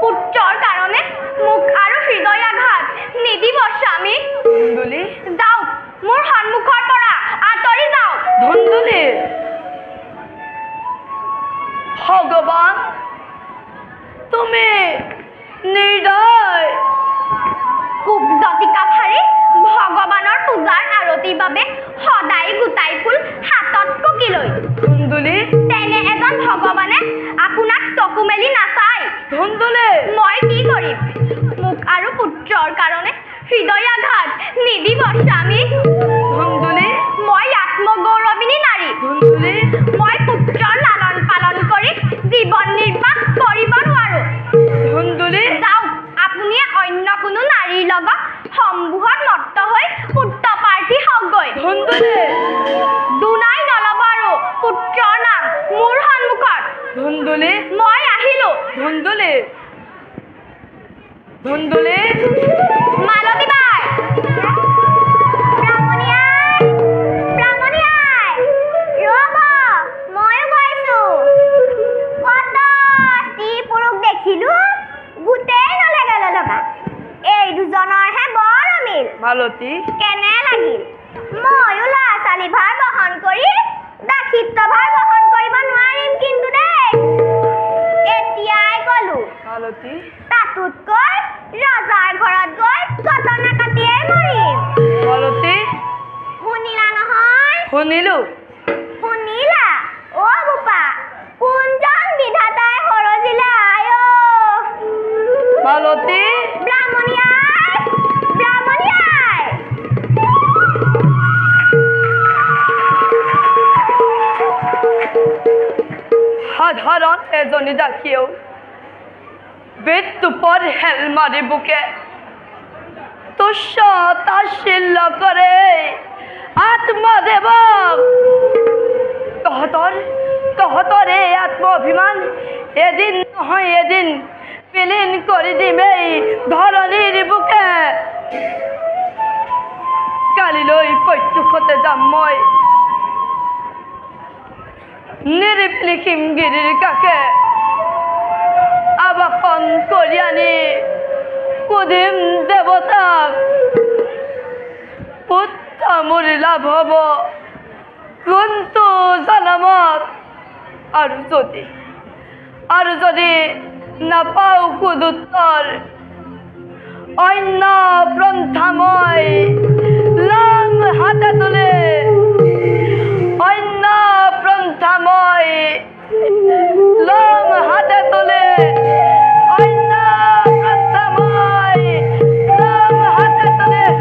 পুত্ৰৰ কাৰণে মুখ আৰু হৃদয়াঘাত নিদিব স্বামী। ধুন্দুলি, যাওক, মোৰ সন্মুখৰ পৰা আঁতৰি যাওক। ধুন্দুলি, ভগৱান তুমি নিৰ্দয়। কুব্জটিকা ফাৰি ভগৱানৰ পূজাৰ আৰতিৰ বাবে সদায় গোটাই ফুল হাতত টুকি লৈ ধুন্দুলি, তেনে এজন ভগৱানে আপোনাক চকু মেলি নাচায়। ধুন্দুলি, মই কি কৰিম? মোক আৰু পুত্ৰৰ কাৰণে হৃদয়াঘাত নিদিব স্বামী। ধুন্দুলি, মই আত্মগৌৰৱিনী নাৰী। ধুন্দুলি, মই পুত্ৰৰ লালন পালন কৰি জীৱন নিৰ্বাহ কৰিব নোৱাৰো। ধুন্দুলি, যাওক, আপুনি অন্য কোনো নাৰীৰ লগত সম্মোহত মত্ত হৈ পুত্ৰ প্ৰাৰ্থী হওকগৈ। ধুন্দুলি, দুনাই নল'ব আৰু পুত্ৰৰ নাম মোৰ সন্মুখত। ধুন্দুলি, মই আহিলো। ধুন্দুলি, ধুন্দুলি, মালতী বাই, ব্ৰাহ্মণীয়াই, ব্ৰাহ্মণীয়াই, ৰ'ব, ময়ো গৈছো। কত স্ত্ৰী পুৰুষ দেখিলো, গোটেই নলেগে লগা। এই দুজনৰহে বৰ অমিল। মালতী, কেনে লাগিল? ময়ো ল'ৰা ছোৱালী ভাৰ বহন কৰি দাসিত্ব ভাৰ বহন কৰিব নোৱাৰিম কিন্তু দেই। এতিয়াই গলো, মালতী, তাতোতকৈ ৰজাৰ ঘৰত গৈ ঘটনা কাটিয়ে মৰিম। মালতী, শুনিলা নহয়? শুনিলো। শুনিলা? অ' বোপা, কোনজন বিধাতাই সৰজিলে আই অ'? মালতী, ব্ৰাহ্মণীয়াই, ব্ৰাহ্মণীয়াই। সাধাৰণ এজনী দাসীয়েও বেদটোপৰ হেল মাৰি বুকে তুচ্ছ তাচ্ছিল্য কৰে আত্মদেৱক। তহঁতৰ এই আত্মঅভিমান এদিন নহয় এদিন বিলীন কৰি দিমেই ধৰণীৰ বুকে। কালিলৈ প্ৰত্যুষতে যাম মই নিৰিবিলি হিমগিৰিৰ কাষে। আবাসন কৰি আনি সুধিম দেৱতাক, পুত্ৰ মোৰ লাভ হ'ব কোনটো জনমত। আৰু যদি নাপাওঁ সুদুত্তৰ, অন্য পন্থা মই লম হাতে তুলে। অন্য পন্থা মই লম হাতে তুলে। অন্য পন্থা মই লম হাতে তুলে।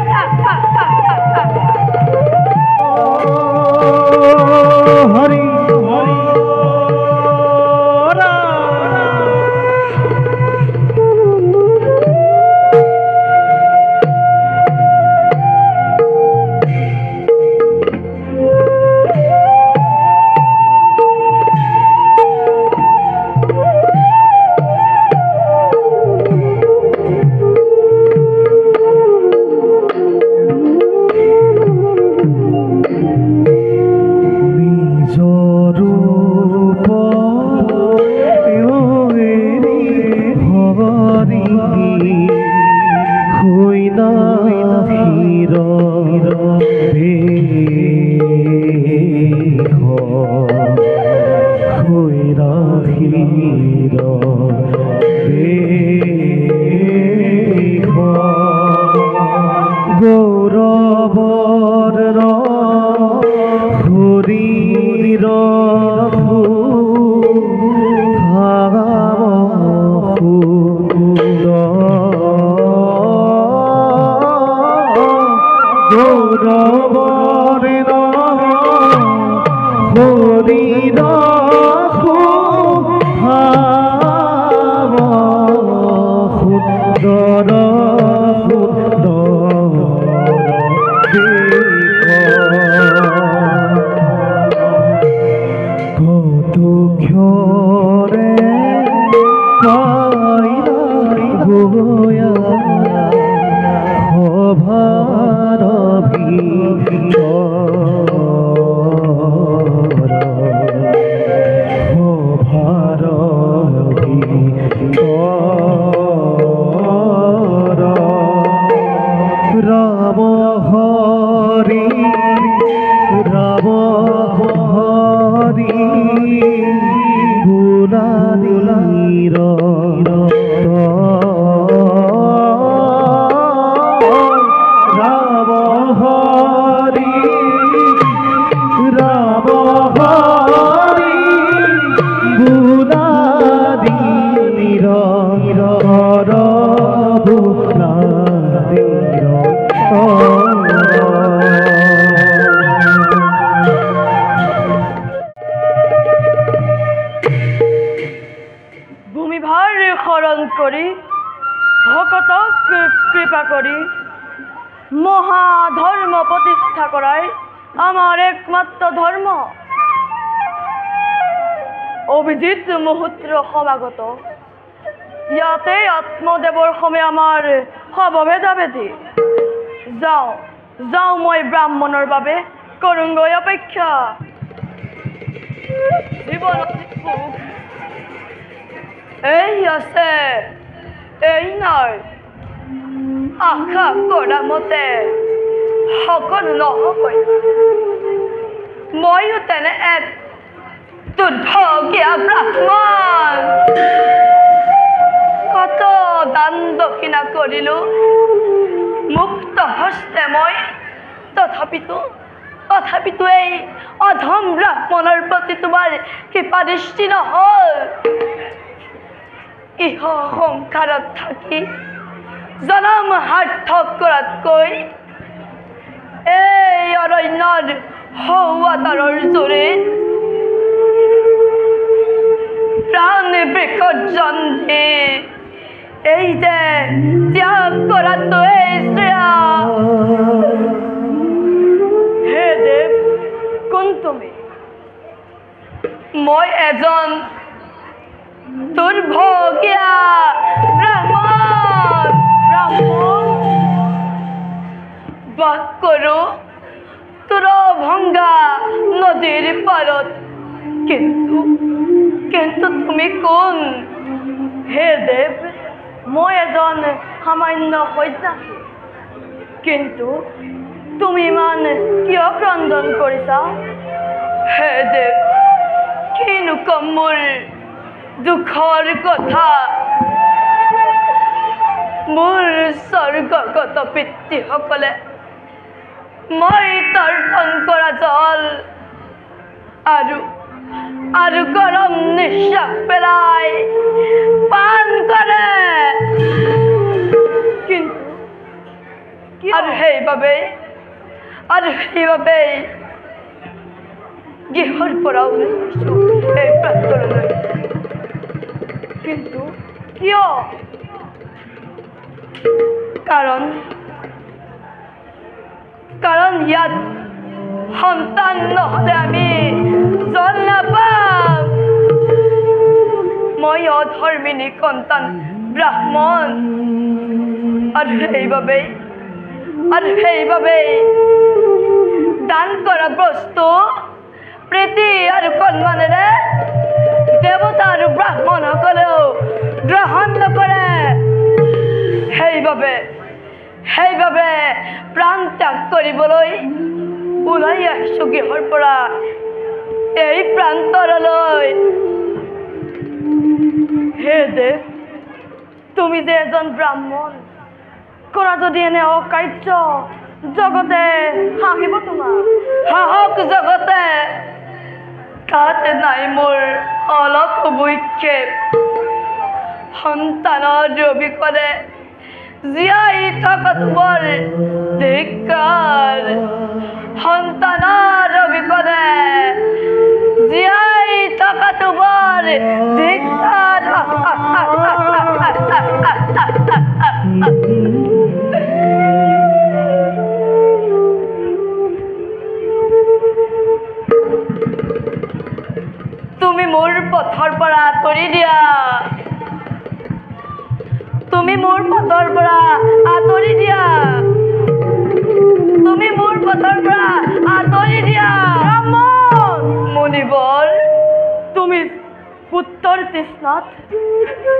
হরি হরি হরি দুখৰে পাইলাই ভয়া সভাৰ রাম হরি রাম হরি গুণানীর রাম হরি রাম হরি গুণানীর ভূমিভার হরণ করি ভকতক কৃপা করি মহাধর্ম প্রতিষ্ঠা করাই আমার একমাত্র ধর্ম। অভিজিৎ মুহূর্ত সমাগত ইয়াতে আত্মদেৱৰ সমে আমাৰ হব ভেদাভেদি যাওঁ যাওঁ মই ব্ৰাহ্মণৰ বাবে কৰোঁগৈ অপেক্ষা। জীৱনত সুখ এই আছে এই নাই আশা কৰা মতে সকলো নহবই। ময়ো তেনে এক দুৰ্ভগীয়া ব্ৰাহ্মণ। কত দান দক্ষিণা কৰিলো মুক্ত হস্তে মই তথাপিতো এই অধম ব্ৰাহ্মণৰ প্ৰতি তোমাৰ কৃপা দৃষ্টি নহল। ইহ সংসাৰত থাকি জনম সাৰ্থক কৰাতকৈ এই অৰণ্যৰ সৌৱাতাৰৰ জৰিত প্ৰাণ বিসৰ্জন দি এই যে ত্যাগ কৰাটোৱেই শ্ৰেয়। হে দেৱ কোন তুমি? মই এজন দুৰ্ভগীয়া ব্ৰাহ্মণ বাস কৰোঁ তুৰভংগা নদীৰ পাৰত। কিন্তু তুমি কোন? হে দেৱ মই এজন সামান্য সন্যাসী। কিন্তু তুমি ইমান কিয় ক্ৰন্দন কৰিছা? হে দেৱ কিনো কম মোৰ দুখৰ কথা। মোৰ স্বৰ্গগত পিতৃসকলে মই তৰ্পণ কৰা জল আৰু গৰম নিশ্বাস পেলাই পান কৰে। কিন্তু আৰু সেইবাবেই গৃহৰ পৰা ওলাইছো এই প্ৰান্তৰলৈ। কিন্তু কিয়? কাৰণ ইয়াত সন্তান নহলে আমি জল নাপাম। মই অধৰ্মিনী সন্তান ব্ৰাহ্মণ আৰু সেইবাবেই দান কৰা বস্তু প্ৰীতি আৰু সন্মানেৰে দেৱতা আৰু ব্ৰাহ্মণসকলেও গ্ৰহণ নকৰে। সেইবাবে প্ৰাণ ত্যাগ কৰিবলৈ ওলাই আহিছোঁ গৃহৰ পৰা এই প্ৰান্তৰলৈ। হে দেৱ তুমি যে এজন ব্ৰাহ্মণ কৰা যদি এনে অকাৰ্য জগতে হাঁহিব তোমাৰ। হাঁহক জগতে তাত নাই মোৰ অলপ ভূক্ষেপ। সন্তানৰ অবিকলে জীয়াই থকাটো বৰ ধিক্কাৰ। সন্তানৰ অবিকলে জীয়াই থকাটো বৰ ধিক্কাৰ। তুমি মোৰ পথৰ পৰা আঁতৰি দিয়া তুমি মোৰ পথৰ পৰা আঁতৰি দিয়া তুমি মোৰ পথৰ পৰা আঁতৰি দিয়া মুনিবৰ তুমি পুত্ৰৰ তৃষ্ণাত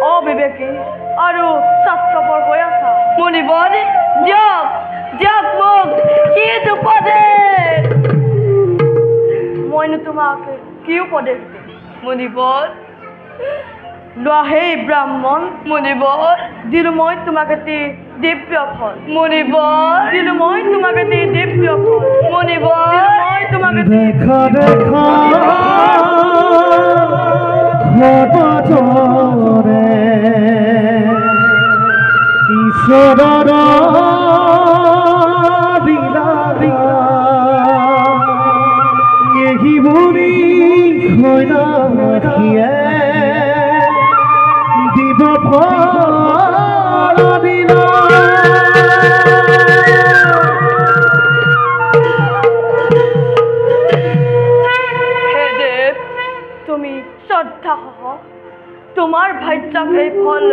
অবিবেকী আৰু স্বাৰ্থপৰ হৈ আছা মুনিবৰ দিয়ক দিয়ক মোক কি উপদেশ মইনো তোমাক কি উপদেশ দিম মুনিবৰ লোৱা সেই ব্ৰাহ্মণ মুনিবৰ দিলো মই তোমাক এটি দিব্য ফল মুনিবৰ দিলো মই তোমাক এটি দিব্য ফল মুনিবৰ মই তোমাক দেখা দেখা ঘটৰে ঈশ্বৰৰ দিলা দিলা এহি বুলি হৈনা ৰাখিয়ে দিব ফল দিলা শ্ৰদ্ধা সহ তোমাৰ ভাজ্যাক এই ফল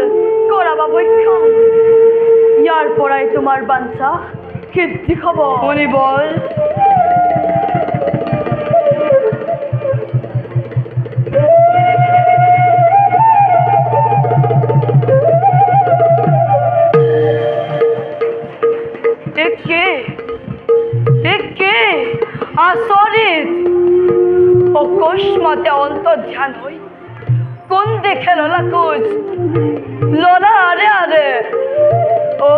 কৰাবা বৈক্ষম ইয়াৰ পৰাই তোমাৰ বাঞ্ছা সিদ্ধি হ'ব মুনিবৰ আচৰিত অকস্মাতে অন্তৰ্ধান হৈ কোন দেখে ললা কোচ ললা আৰে আৰে অ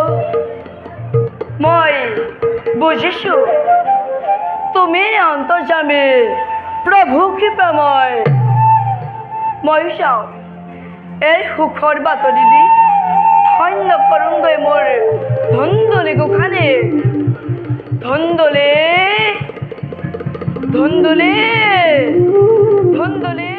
মই বুজিছো তুমি অন্তৰ্যামী প্ৰভু কৃপাময় মই চাওঁ এই সুখৰ বাতৰি দি ধন্য কৰোঁগৈ মোৰ ধন্দলি গোসানী ধন্দলি ধন্দলি ধন্দলি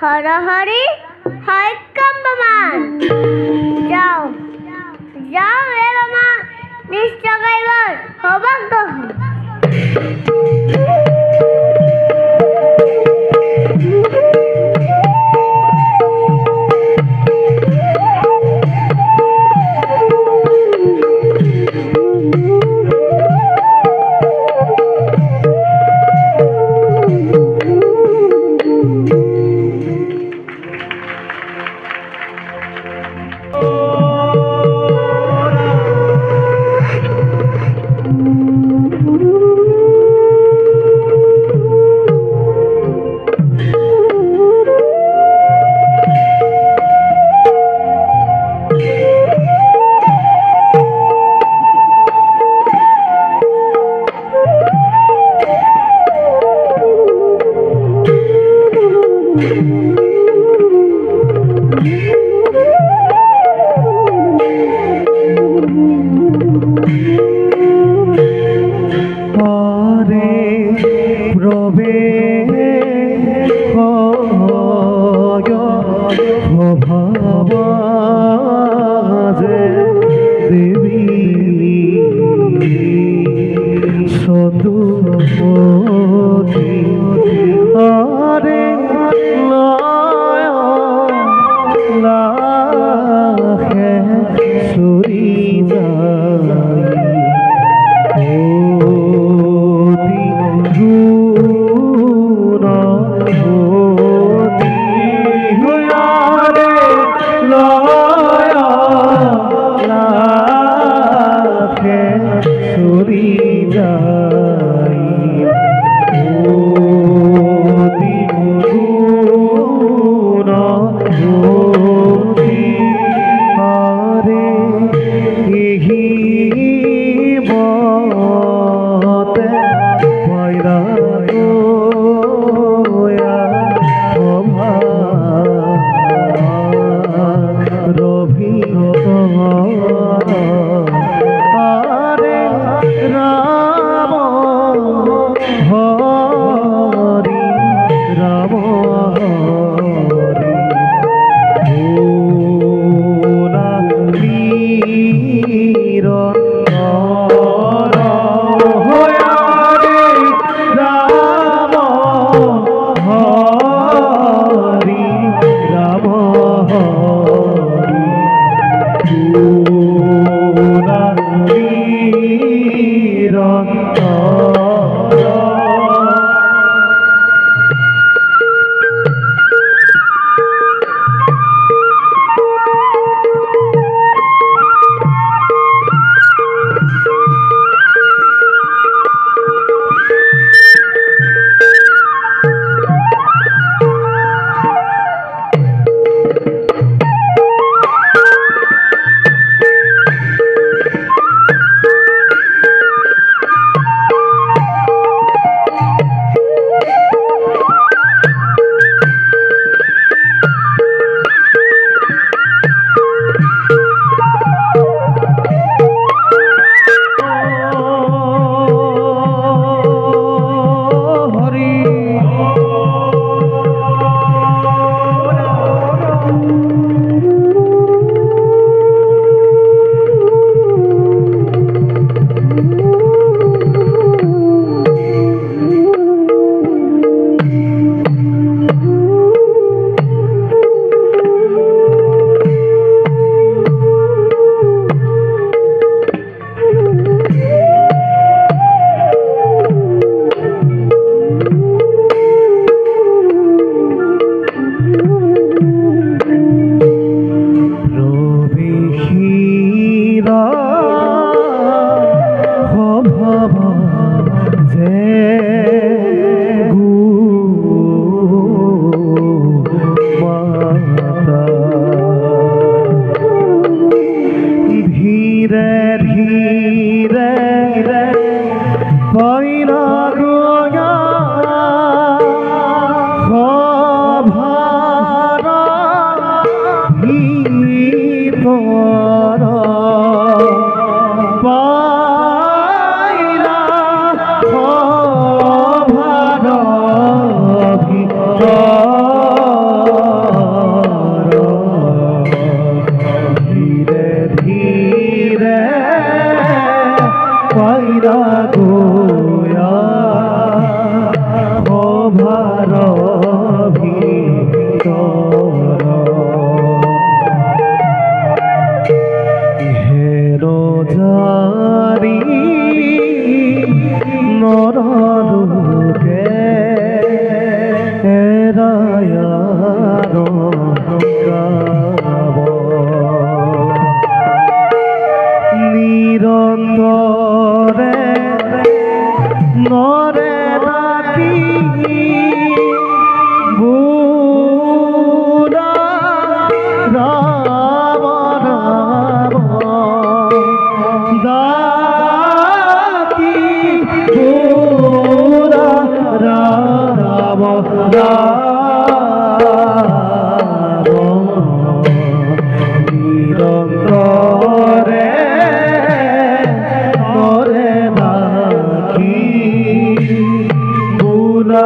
হৰহৰি সক্ষমমান যাওঁ যাওঁ হে বামা নিশ্চয় সৌভাগ্য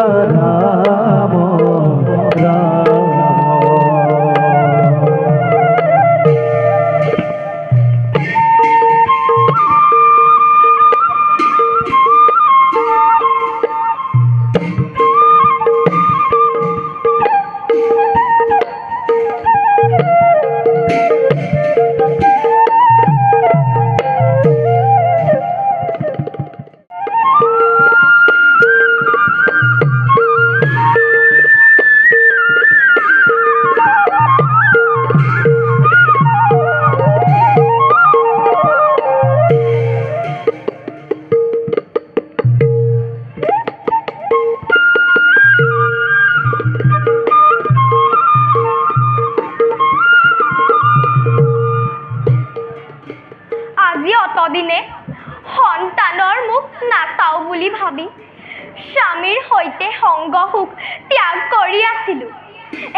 ৰাম ৰাম। আজি অতদিনে সন্তানৰ মুখ নাচাওঁ বুলি ভাবি স্বামীৰ সৈতে সংগ সুখ ত্যাগ কৰি আছিলোঁ।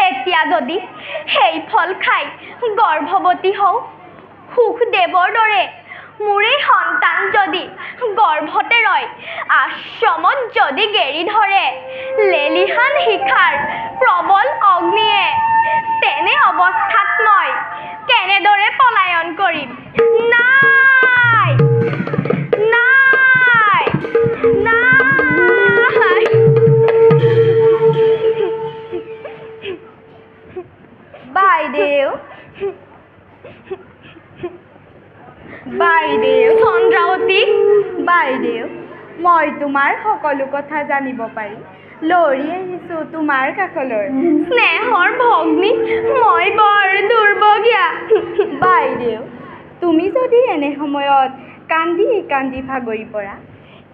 এতিয়া যদি সেই ফল খাই গৰ্ভৱতী হওঁ, সুখদেৱৰ দৰে মোৰ এই সন্তান যদি গৰ্ভতে ৰয়, আশ্ৰমত যদি গেৰি ধৰে লেলিহান শিখাৰ প্ৰবল অগ্নিয়ে, তেনে অৱস্থাত মই কেনেদৰে পলায়ন কৰিম? নাই নাই নাই। বাইদেউ বাইদেউ চন্দ্ৰাৱতী, বাইদেউ, মই তোমাৰ সকলো কথা জানিব পাৰি লৰি আহিছোঁ তোমাৰ কাষলৈ। স্নেহৰ ভগ্নী, মই বৰ দুৰ্ভগীয়া। বাইদেউ, তুমি যদি এনে সময়ত কান্দি কান্দি ভাগৰি পৰা,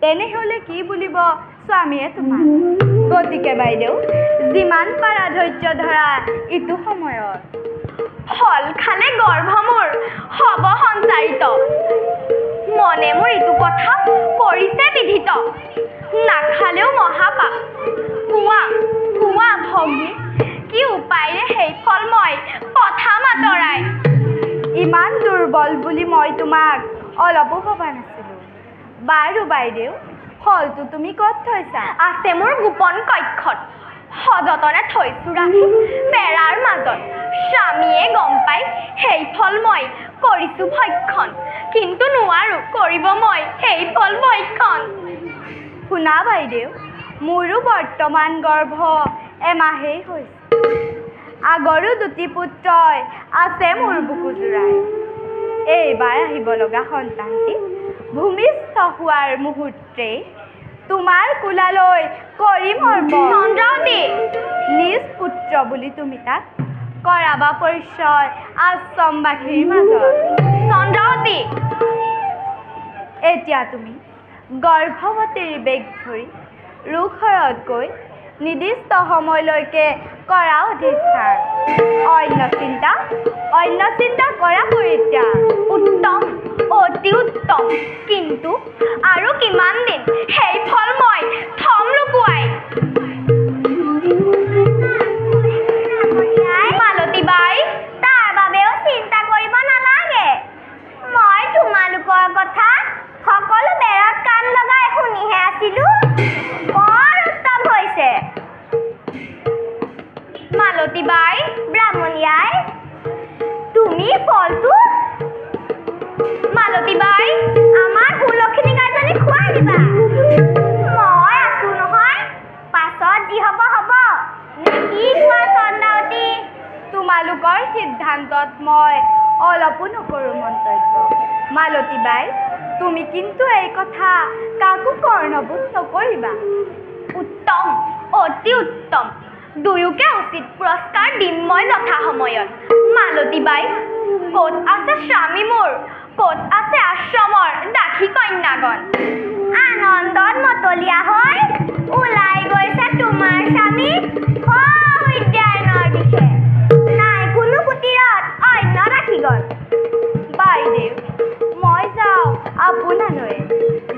তেনেহ'লে কি বুলিব স্বামীয়ে তোমাক? গতিকে বাইদেউ, যিমান পাৰা ধৈৰ্য ধৰা ইটো সময়ত। ফল খালে গৰ্ভ মোৰ হ'ব সঞ্চাৰিত, মনে মোৰ ইটো কথা কৰিছে বিধিত। নাখালেও মহাপাপ, কোৱা কোৱা ভগ্নী, কি উপায়েৰে সেই ফল মই পঠাম আঁতৰাই? ইমান দুৰ্বল বুলি মই তোমাক অলপো ভবা নাছিলোঁ। বাৰু বাইদেউ, ফলটো তুমি ক'ত থৈছা? আছে মোৰ গোপন কক্ষত, সযতনে থৈছোঁ ৰাখি বেৰাৰ মাজত। স্বামীয়ে গম পাই সেই ফল মই কৰিছোঁ ভক্ষণ, কিন্তু নোৱাৰোঁ কৰিব মই সেই ফল ভক্ষণ। শুনা বাইদেউ, মোৰো বৰ্তমান গৰ্ভ এমাহেই হৈছে। আগৰো দুটি পুত্ৰই আছে মোৰ বুকু জোৰাই। এইবাৰ আহিব লগা সন্তানটি ভূমিষ্ঠ হোৱাৰ মুহূৰ্তেই তোমাৰ কোলালৈ কৰিম অৰ্পণ। চন্দ্ৰাৱতী, নিজ পুত্ৰ বুলি তুমি তাক কৰাবা পৰিচয় আশ্ৰমবাসীৰ মাজত। চন্দ্ৰাৱতী, এতিয়া তুমি গৰ্ভৱতীৰ বেগ ধৰি ৰোগঘৰত গৈ নিৰ্দিষ্ট সময়লৈকে কৰা অধিষ্ঠান। অন্য চিন্তা কৰা পৰিত্যাগ। উত্তম, অতি উত্তম, কিন্তু আৰু কিমান দিন সেই ফল মই থম লুকুৱাই? মালতী বাই, তাৰ বাবেও চিন্তা কৰিব নালাগে। মই তোমালোকৰ কথা সকলো বেৰত কাণ লগাই শুনিহে আছিলোঁ। বৰ উত্তম হৈছে। মালতী বাই, ব্ৰাহ্মণী আই, তুমি ফলটো মালতী বাই আমাৰ সুলক্ষিনী গাইজনীক খুৱাই দিবা। মই আছোঁ নহয়, পাছত যি হ'ব হ'ব। কি কোৱা চন্দ্ৰাৱতী? তোমালোকৰ সিদ্ধান্তত মই অলপো নকৰোঁ মন্তব্য। মালতী বাই, তুমি কিন্তু এই কথা কাকো কৰ্ণবোধ নকৰিবা। উত্তম, অতি উত্তম, দুয়োকে উচিত পুৰস্কাৰ দিম মই যথা সময়ত। মালতী বাই, ক'ত আছে স্বামী মোৰ, ক'ত আছে আশ্ৰমৰ দাসী কন্যাগণ? আনন্দত মতলীয়া হৈ ওলাই গৈছে তোমাৰ স্বামী উদ্যানৰ দিশে। নাই কোনো কুটিৰত অন্য দাসীগণ। বাইদেউ, মই যাওঁ আপোনালৈ।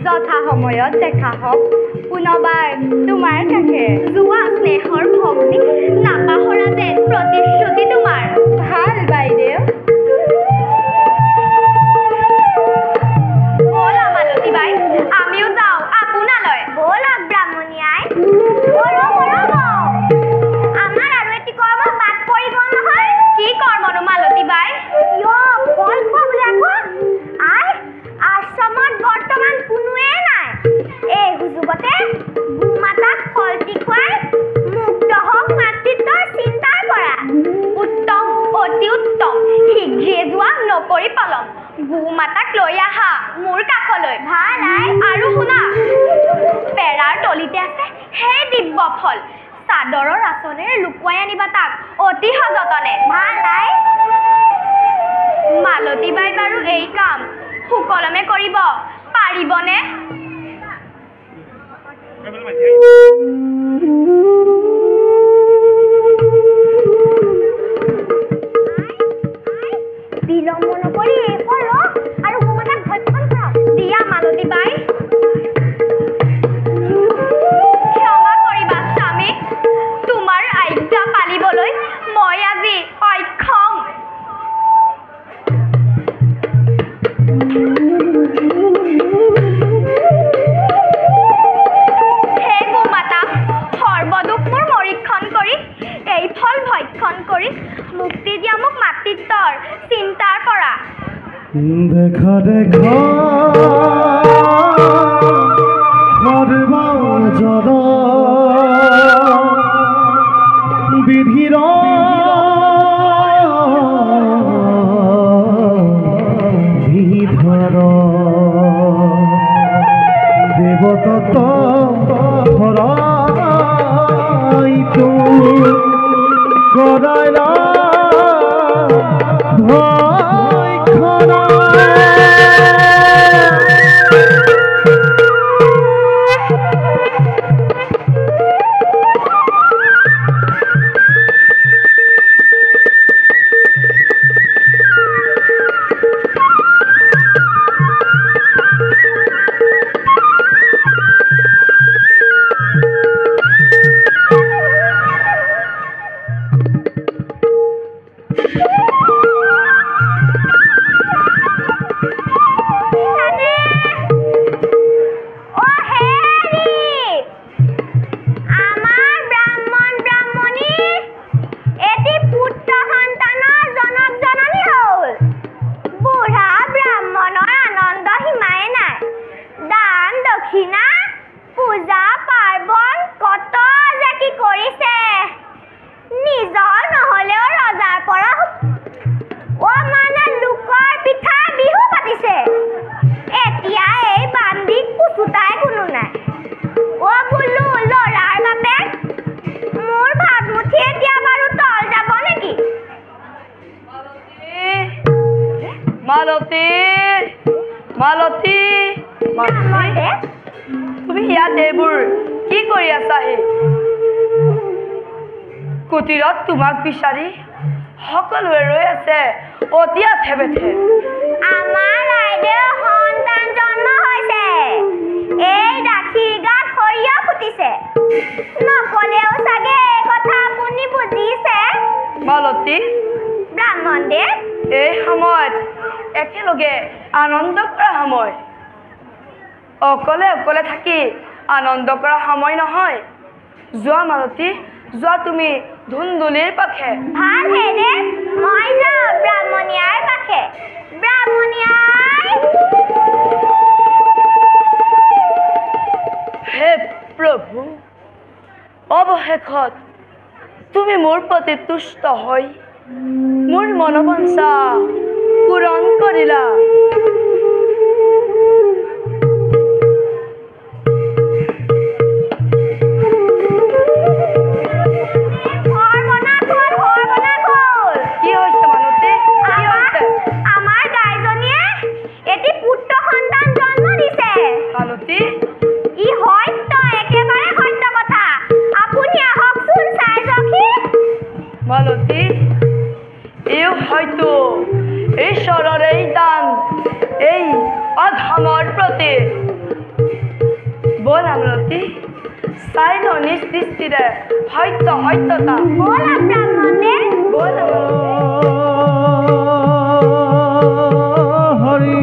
যথা সময়ত দেখা হওক পুনৰবাৰ তোমাৰ কাষে। যোৱা স্নেহৰ ভগ্নী, নাপাহৰা যেন প্ৰতিশ্ৰুতি তোমাৰ। ভাল বাইদেউ। ব'লা মালতী বাই, আমিও যাওঁ আপোনালৈ। ব'লা ব্ৰাহ্মণী আই। দিব্য ফল চাদৰৰ আঁচনেৰে লুকুৱাই আনিবা তাক অতি সযতনে ভাল আই মালতী বাই বাৰু এই কাম সুকলমে কৰিব পাৰিবনে বিলম্ব নকৰি এই ফল আৰু ভগৱানক ভক্ষণ কৰা দিয়া মালতী বাই ক্ষমা কৰিবা স্বামী তোমাৰ আজ্ঞা পালিবলৈ মই আজি অক্ষম হে গোমাতা সৰ্বদুখ মোৰ মৰীক্ষণ কৰি এই ফল ভক্ষণ কৰি মুক্তি দিয়া মোক মাতৃত্বৰ চিন্তাৰ পৰা দেখা দেখা সৰ্বজৰ বিধিৰ বিধৰ দেৱতত ধৰাইতো কৰাইলা মালতী মালতী তুমি ইয়াত এইবোৰ কি কৰি আছা হে কুটিৰত তোমাক বিচাৰি সকলোৱে ৰৈ আছে অতি আথেবেথে আমাৰ আইদেউ সন্তান জন্ম হৈছে এই দাখিৰ গাত সৰিয়হ ফুটিছে নকলেও চাগে এই কথা আপুনি বুজিছে মালতী ব্ৰাহ্মণদেৱ এই সময়ত একেলগে আনন্দ কৰা সময় অকলে অকলে থাকি আনন্দ কৰা সময় নহয় যোৱা মালতী যোৱা তুমি ধুন্দুলিৰ পাখে ভাল হে দেৱ মই যাওঁ ব্ৰাহ্মণীয়াৰ পাখে ব্ৰাহ্মণীয়াই হে প্ৰভু অৱশেষত তুমি মোৰ প্ৰতি তুষ্ট হৈ মোৰ মনোবাঞ্ছা পূৰণ কৰিলা কি হৈছে মালতী কি হৈছে আমাৰ গাইজনীয়ে এটি পুত্ৰ সন্তান জন্ম দিছে মালতী ই সত্য একেবাৰে সত্য কথা আপুনি আহকচোন চাই সখী মালতী এই হয়তো ঈশ্বৰৰ এই দান এই অধমৰ প্ৰতি বল মালতী চাই ল নিজ দৃষ্টিৰে সত্যতা ব'লা ব্ৰাহ্মণদেৱ বল হৰি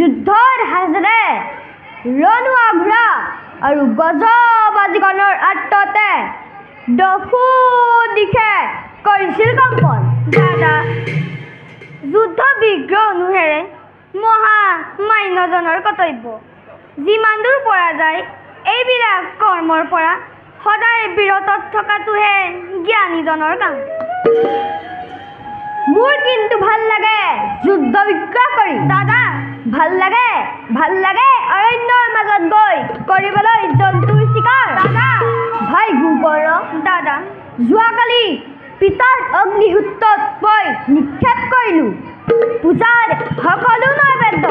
যুদ্ধৰ হাজৰে ৰণুৱা ঘোঁৰা আৰু গজবাজিকণৰ আত্মতে দফু দিশে কৰিছিল কম্পন। দাদা যুদ্ধ বিগ্ৰহ অনুসাৰে মহামান্যজনৰ কৰ্তব্য যিমান দূৰ পৰা যায় এইবিলাক কৰ্মৰ পৰা সদায় বিৰত থকাটোহে জ্ঞানীজনৰ কাম। মোৰ কিন্তু ভাল লাগে যুদ্ধ বিগ্ৰহ কৰি দাদা, ভাল লাগে অৰণ্যৰ মাজত গৈ কৰিবলৈ জন্তুৰ চিকাৰ। দাদা ভাই গোবৰ্ণ দাদা, যোৱাকালি পিতাৰ অগ্নিহোত্ৰত মই নিক্ষেপ কৰিলোঁ পূজাৰ সকলো নৈবেদ্য।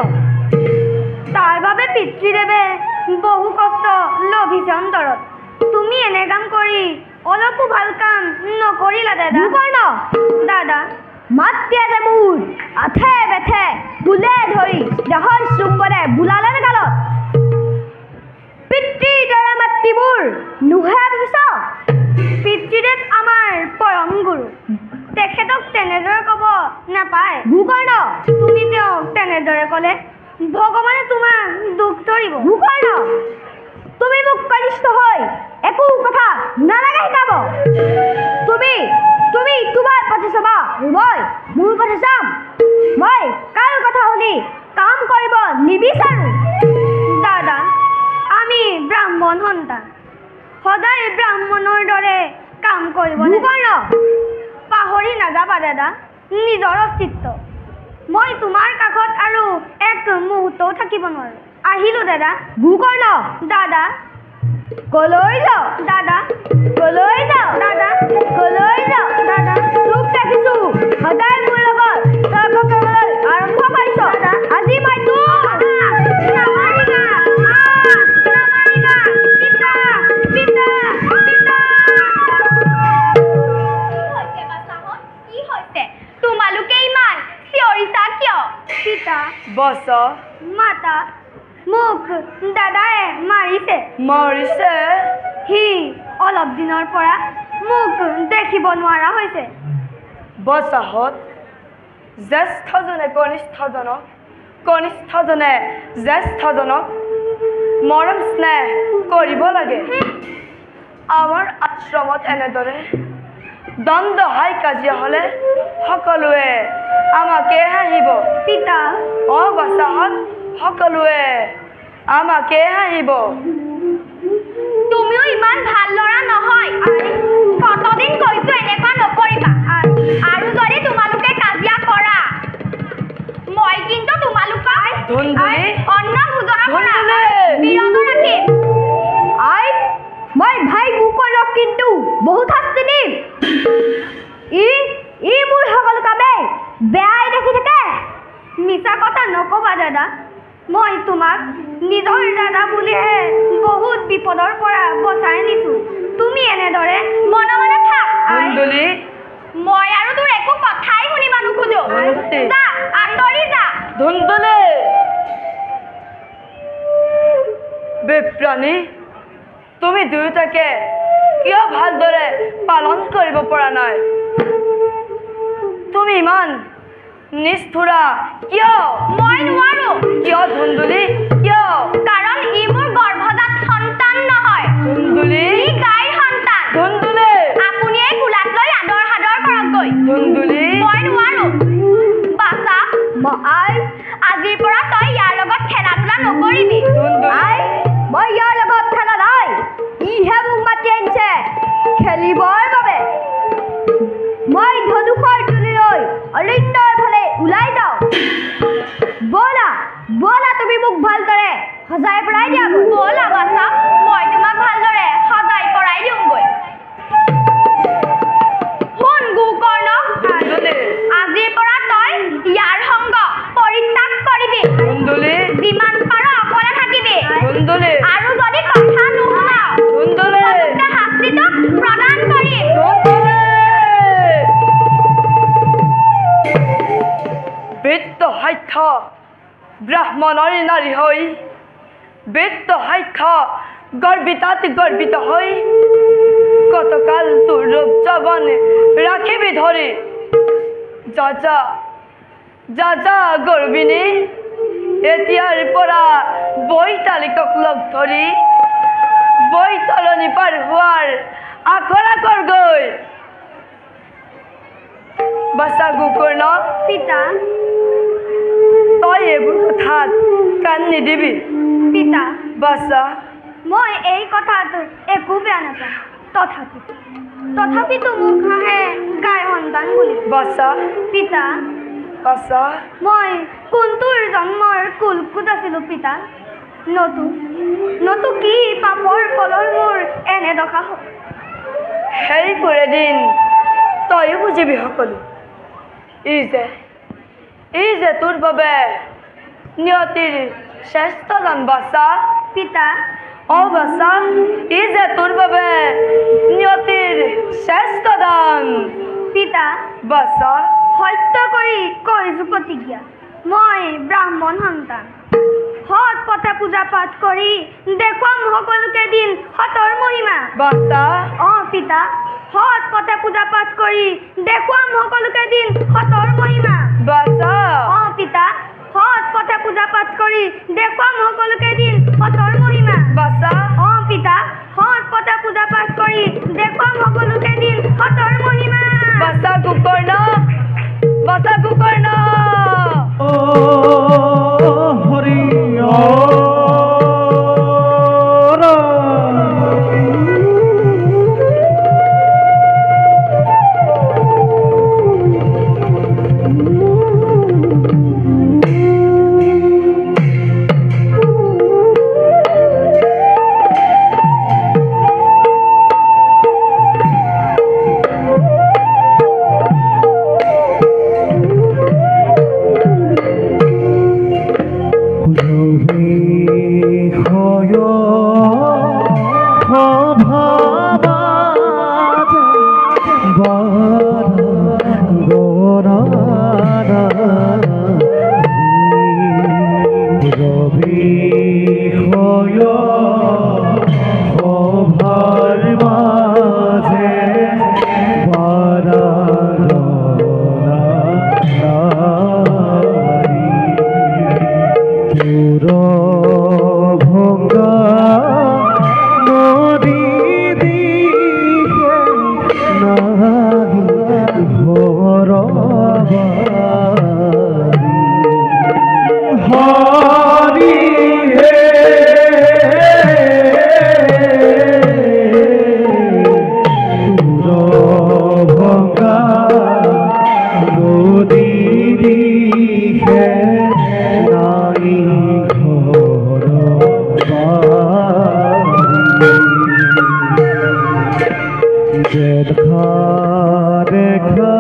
তাৰ বাবে পিতৃদেৱে বহু কষ্ট লভিছে অন্তৰত। তুমি এনে কাম কৰি অলপো ভাল কাম নকৰিলা দাদা। গোবৰ্ণ দাদা, মাত দিয়া যে মোৰ আঠে বেঠে বুলে ধৰি দেহৰ চুম্বনে বুলালে গালত। পিতৃৰ দৰে মাতৃবোৰ নুহে ভাবিছ? পিতৃদেৱ আমাৰ পৰম গুৰু, তেখেতক তেনেদৰে ক'ব নাপায়। গোকৰ্ণ, তুমি তেওঁক তেনেদৰে ক'লে ভগৱানে তোমাক দুখ ধৰিব। গোকৰ্ণ, তুমি মোক কনিষ্ঠ হৈ একো কথা নালাগে শিকাব। তুমি তোমাৰ পথে চাবা, মই মোৰ পথে চাম। মই কাৰো কথা শুনি কাম কৰিব নিবিচাৰো। দাদা, আমি ব্ৰাহ্মণ সন্তান, সদায় ব্ৰাহ্মণৰ দৰে কাম কৰিব। গোকৰ্ণ, পাহৰি নাযাবা দাদা নিজৰ অস্তিত্ব। মই তোমাৰ কাষত আৰু এক মুহূৰ্তও থাকিব নোৱাৰো। আহিলো দাদা। গোকৰ্ণ দাদা, কলৈ যাওঁ দাদা, কলৈ যাওঁ দাদা, কলৈ যাওঁ দাদা? তোক দেখিছো সদায় মোৰ লগত তৰ্ক কৰিবলৈ আৰম্ভ কৰিছ। আজি মই তোক নামাৰিবা, নামাৰিবা, পিতা, পিতা, পিতা। কি হৈছে? তোমালোকে ইমান চিঞৰিছা কিয়? পিতা, বছ মাতা, মোক দাদায়ে মাৰিছে। সি অলপ দিনৰ পৰা মোক দেখিব নোৱাৰা হৈছে। বছাহত জ্যেষ্ঠজনে কনিষ্ঠজনক, কনিষ্ঠজনে জ্যেষ্ঠজনক মৰম স্নেহ কৰিব লাগে। আমাৰ আশ্ৰমত এনেদৰে দ্বন্দ্ব হাই কাজিয়া হ'লে সকলোৱে আমাকে হাঁহিব। পিতা, বছাহত সকলোৱে আমাকে হাঁহিব। তুমিও ইমান ভাল ল'ৰা নহয়। কতদিন কৈছো এনেকুৱা নকৰিবা। আৰু যদি তোমালোকে কাজিয়া কৰা মই কিন্তু তোমালোকৰ অন্ন ভোজনৰ পৰা বিৰত ৰাখিম। মই ভাই গোকৰ্ণক কিন্তু বহুত শাস্তি দিম। ই বেয়াই দেখি থাকে মিছা কথা নকবা দাদা মই তোমাক নিজৰ দাদা বুলিহে বহুত বিপদৰ পৰা বচাই নিছো তুমি এনেদৰে মনে মনে থাক ধুন্দুলি মই আৰু তোৰ একো কথাই শুনিব নোখোজো যা আঁতৰি যা ধুন্দুলি বেপ্ৰাণী তুমি দুয়োটাকে কিয় ভালদৰে পালন কৰিব পৰা নাই তুমি ইমান নিষ্ঠুৰা কিয় মই নোৱাৰো কিয় ধুন্দুলি কিয় কাৰণ ই মোৰ গৰ্ভজাত সন্তান নহয় ধুন্দুলি ই গাইৰ সন্তান ধুন্দুলি আপুনি এই কোলাত লৈ আদৰ সাদৰ কৰকগৈ ধুন্দুলি মই নোৱাৰো বাছা আই আজিৰ পৰা তই ইয়াৰ লগত খেলা ধূলা নকৰিবি আই মই ইয়াৰ লগত খেলা নাই ইহে মোক মাতি আনিছে খেলিবৰ বাবে মই ধনুষৰ তুলি লৈ অৰণ্যৰ ফালে ওলাই যাওঁ ব'লা ব'লা তুমি মোক ভালদৰে সজাই পৰাই দিয়া ব'লা বাছা মই তোমাক ভালদৰে সজাই পৰাই দিওঁগৈ শুন গোকৰ্ণ আজিৰ পৰা তই ইয়াৰ সংগ পৰিত্যাগ কৰিবি ধুন্দুলি যিমান পাৰ অকলে থাকিবি ধুন্দুলি আৰু যদি কথা নুশুনাও ধুন্দুলি শাস্তিটো প্ৰদান কৰিম বেদ সাধ্য ব্ৰাহ্মণৰ নাৰী হৈ বেদ সাধ্য গৰ্বিতাত গৰ্বিত হৈ কতকাল তোৰ ৰূপ যৌৱন ৰাখিবি ধৰি যা গৰ্বিনী এতিয়াৰ পৰা বৈতালিকক লগ ধৰি বৈতৰণি পাৰ হোৱাৰ আখৰা কৰগৈ বাছা গোকৰ্ণ পিতা তই এইবোৰ কথাত কাণ নিদিবি পিতা বাছা মই এই কথাটো একো বেয়া নাপাওঁ তথাপিতো মোক হাঁহে গাই সন্তান বুলি বাছা পিতা বাছা মই কোনটোৰ জন্মৰ কুলকুত আছিলোঁ পিতা নতু কি পাপৰ ফলৰ মোৰ এনে দশা হ'ল সেইবোৰ এদিন তয়ো বুজিবি সকলো ই যে তোৰ বাবে নিয়তিৰ শ্ৰেষ্ঠ দান বাছা পিতা বাছা ই যে তোৰ বাবে নিয়তিৰ শ্ৰেষ্ঠ দান পিতা বাছা সত্য কৰিছোঁ প্ৰতিজ্ঞা মই ব্ৰাহ্মণ সন্তান সৎ পথে পূজা পাঠ কৰি দেখুৱাম সকলোকে দিন সতৰ মহিমা বাছা পিতা সৎ পথে পূজা পাঠ কৰি দেখুৱাম সকলোকে দিন সতৰ মহিমা বাছা পিতা সৎ পথে পূজা পাঠ কৰি দেখুৱাম সকলোকে দিন সতৰ মহিমা বাছা পিতা সৎ পথে পূজা পাঠ কৰি দেখুৱাম সকলোকে দিন সতৰ মহিমা বাছা গোকৰ্ণ হৰি দেখা দেখা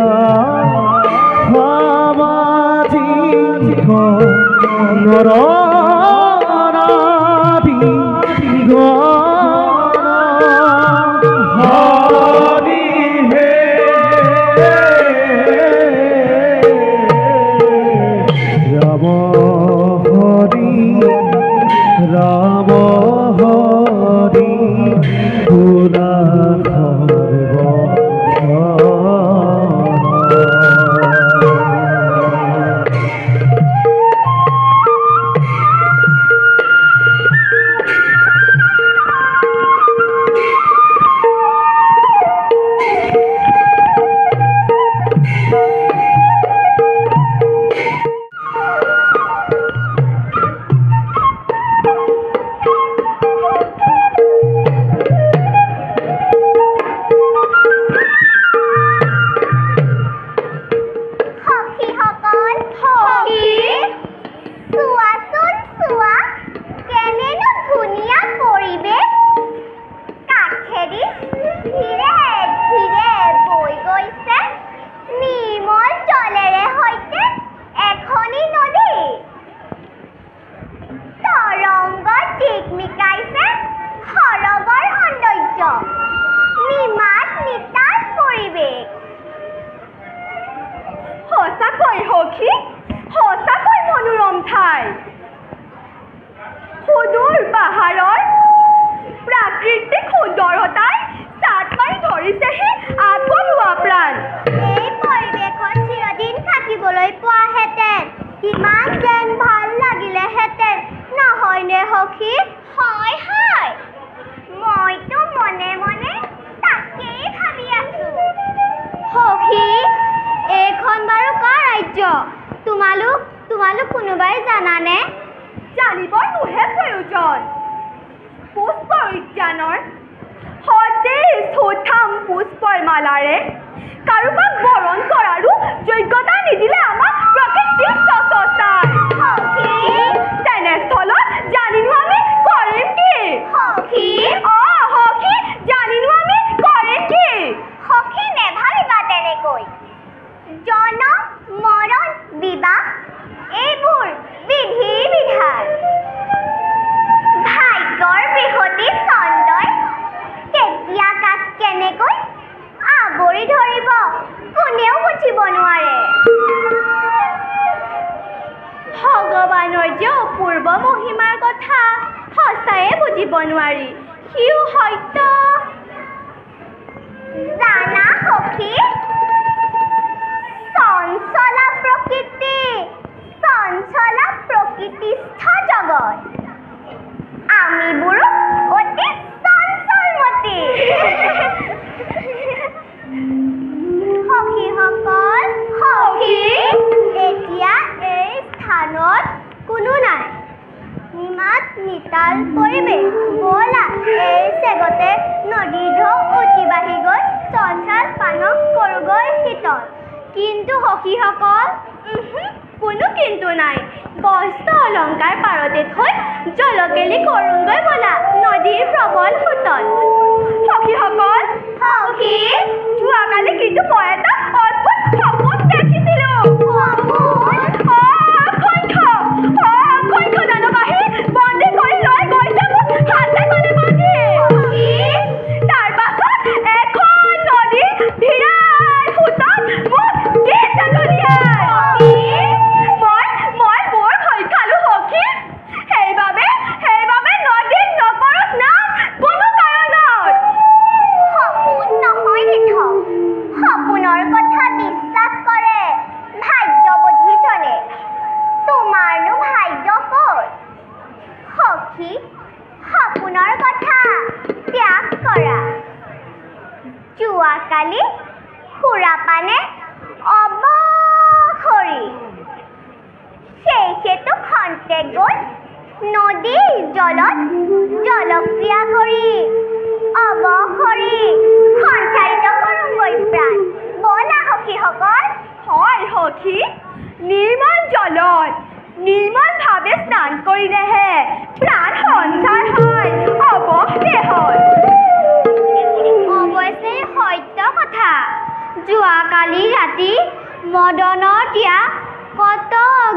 কত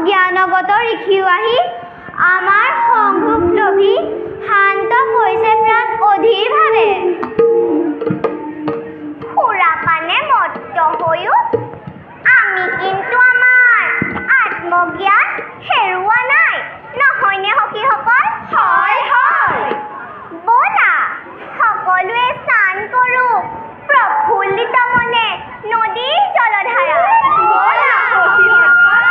জ্ঞানগত ঋষিও আহি আমাৰ সংঘোষ লভি শান্ত কৰিছে প্ৰাণ অধীৰভাৱে। সুৰাপানে মত্ত হৈও আমি কিন্তু আমাৰ আত্মজ্ঞান হেৰুওৱা নাই, নহয়নে সখীসকল? হয় হয়, ব'লা সকলোৱে স্নান কৰোঁ প্ৰফুল্লিত মনে নদীৰ জলধাৰা। ব'লা সখীসকল।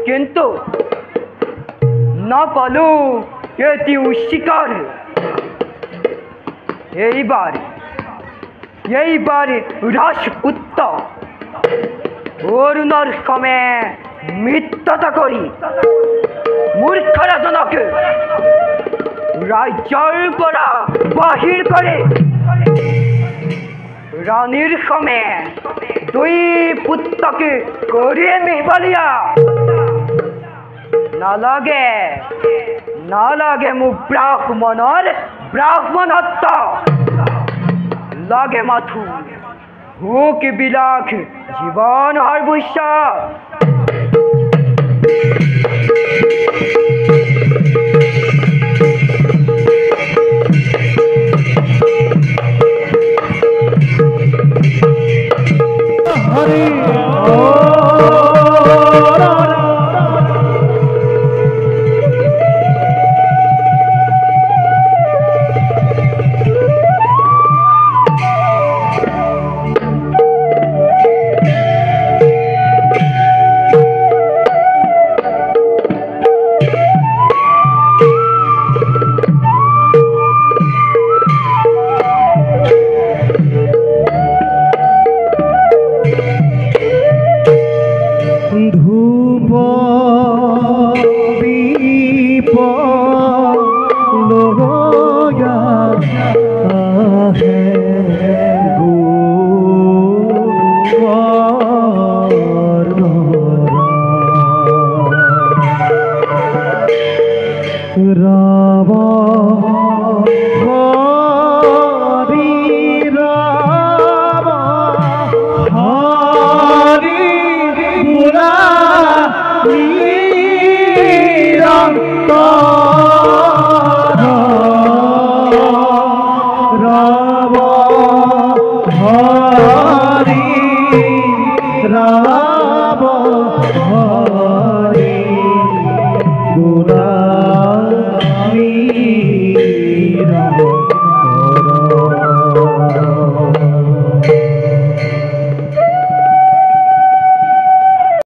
কিন্তু নাপালো এটি শিকার। এইবার রাজপুত্র অরুণর সমে মিথ্যতা করি মূর্খ রাজনকে রাজ্যর পরা বাহির করে রানীর সমে দুই পুত্রকে করিয়ে মেহবালিয়া নালাগে মু ব্রাহ্মণত্ব লাগে মাথু হুক বিলাক জীবন হরবুষ্য। Rama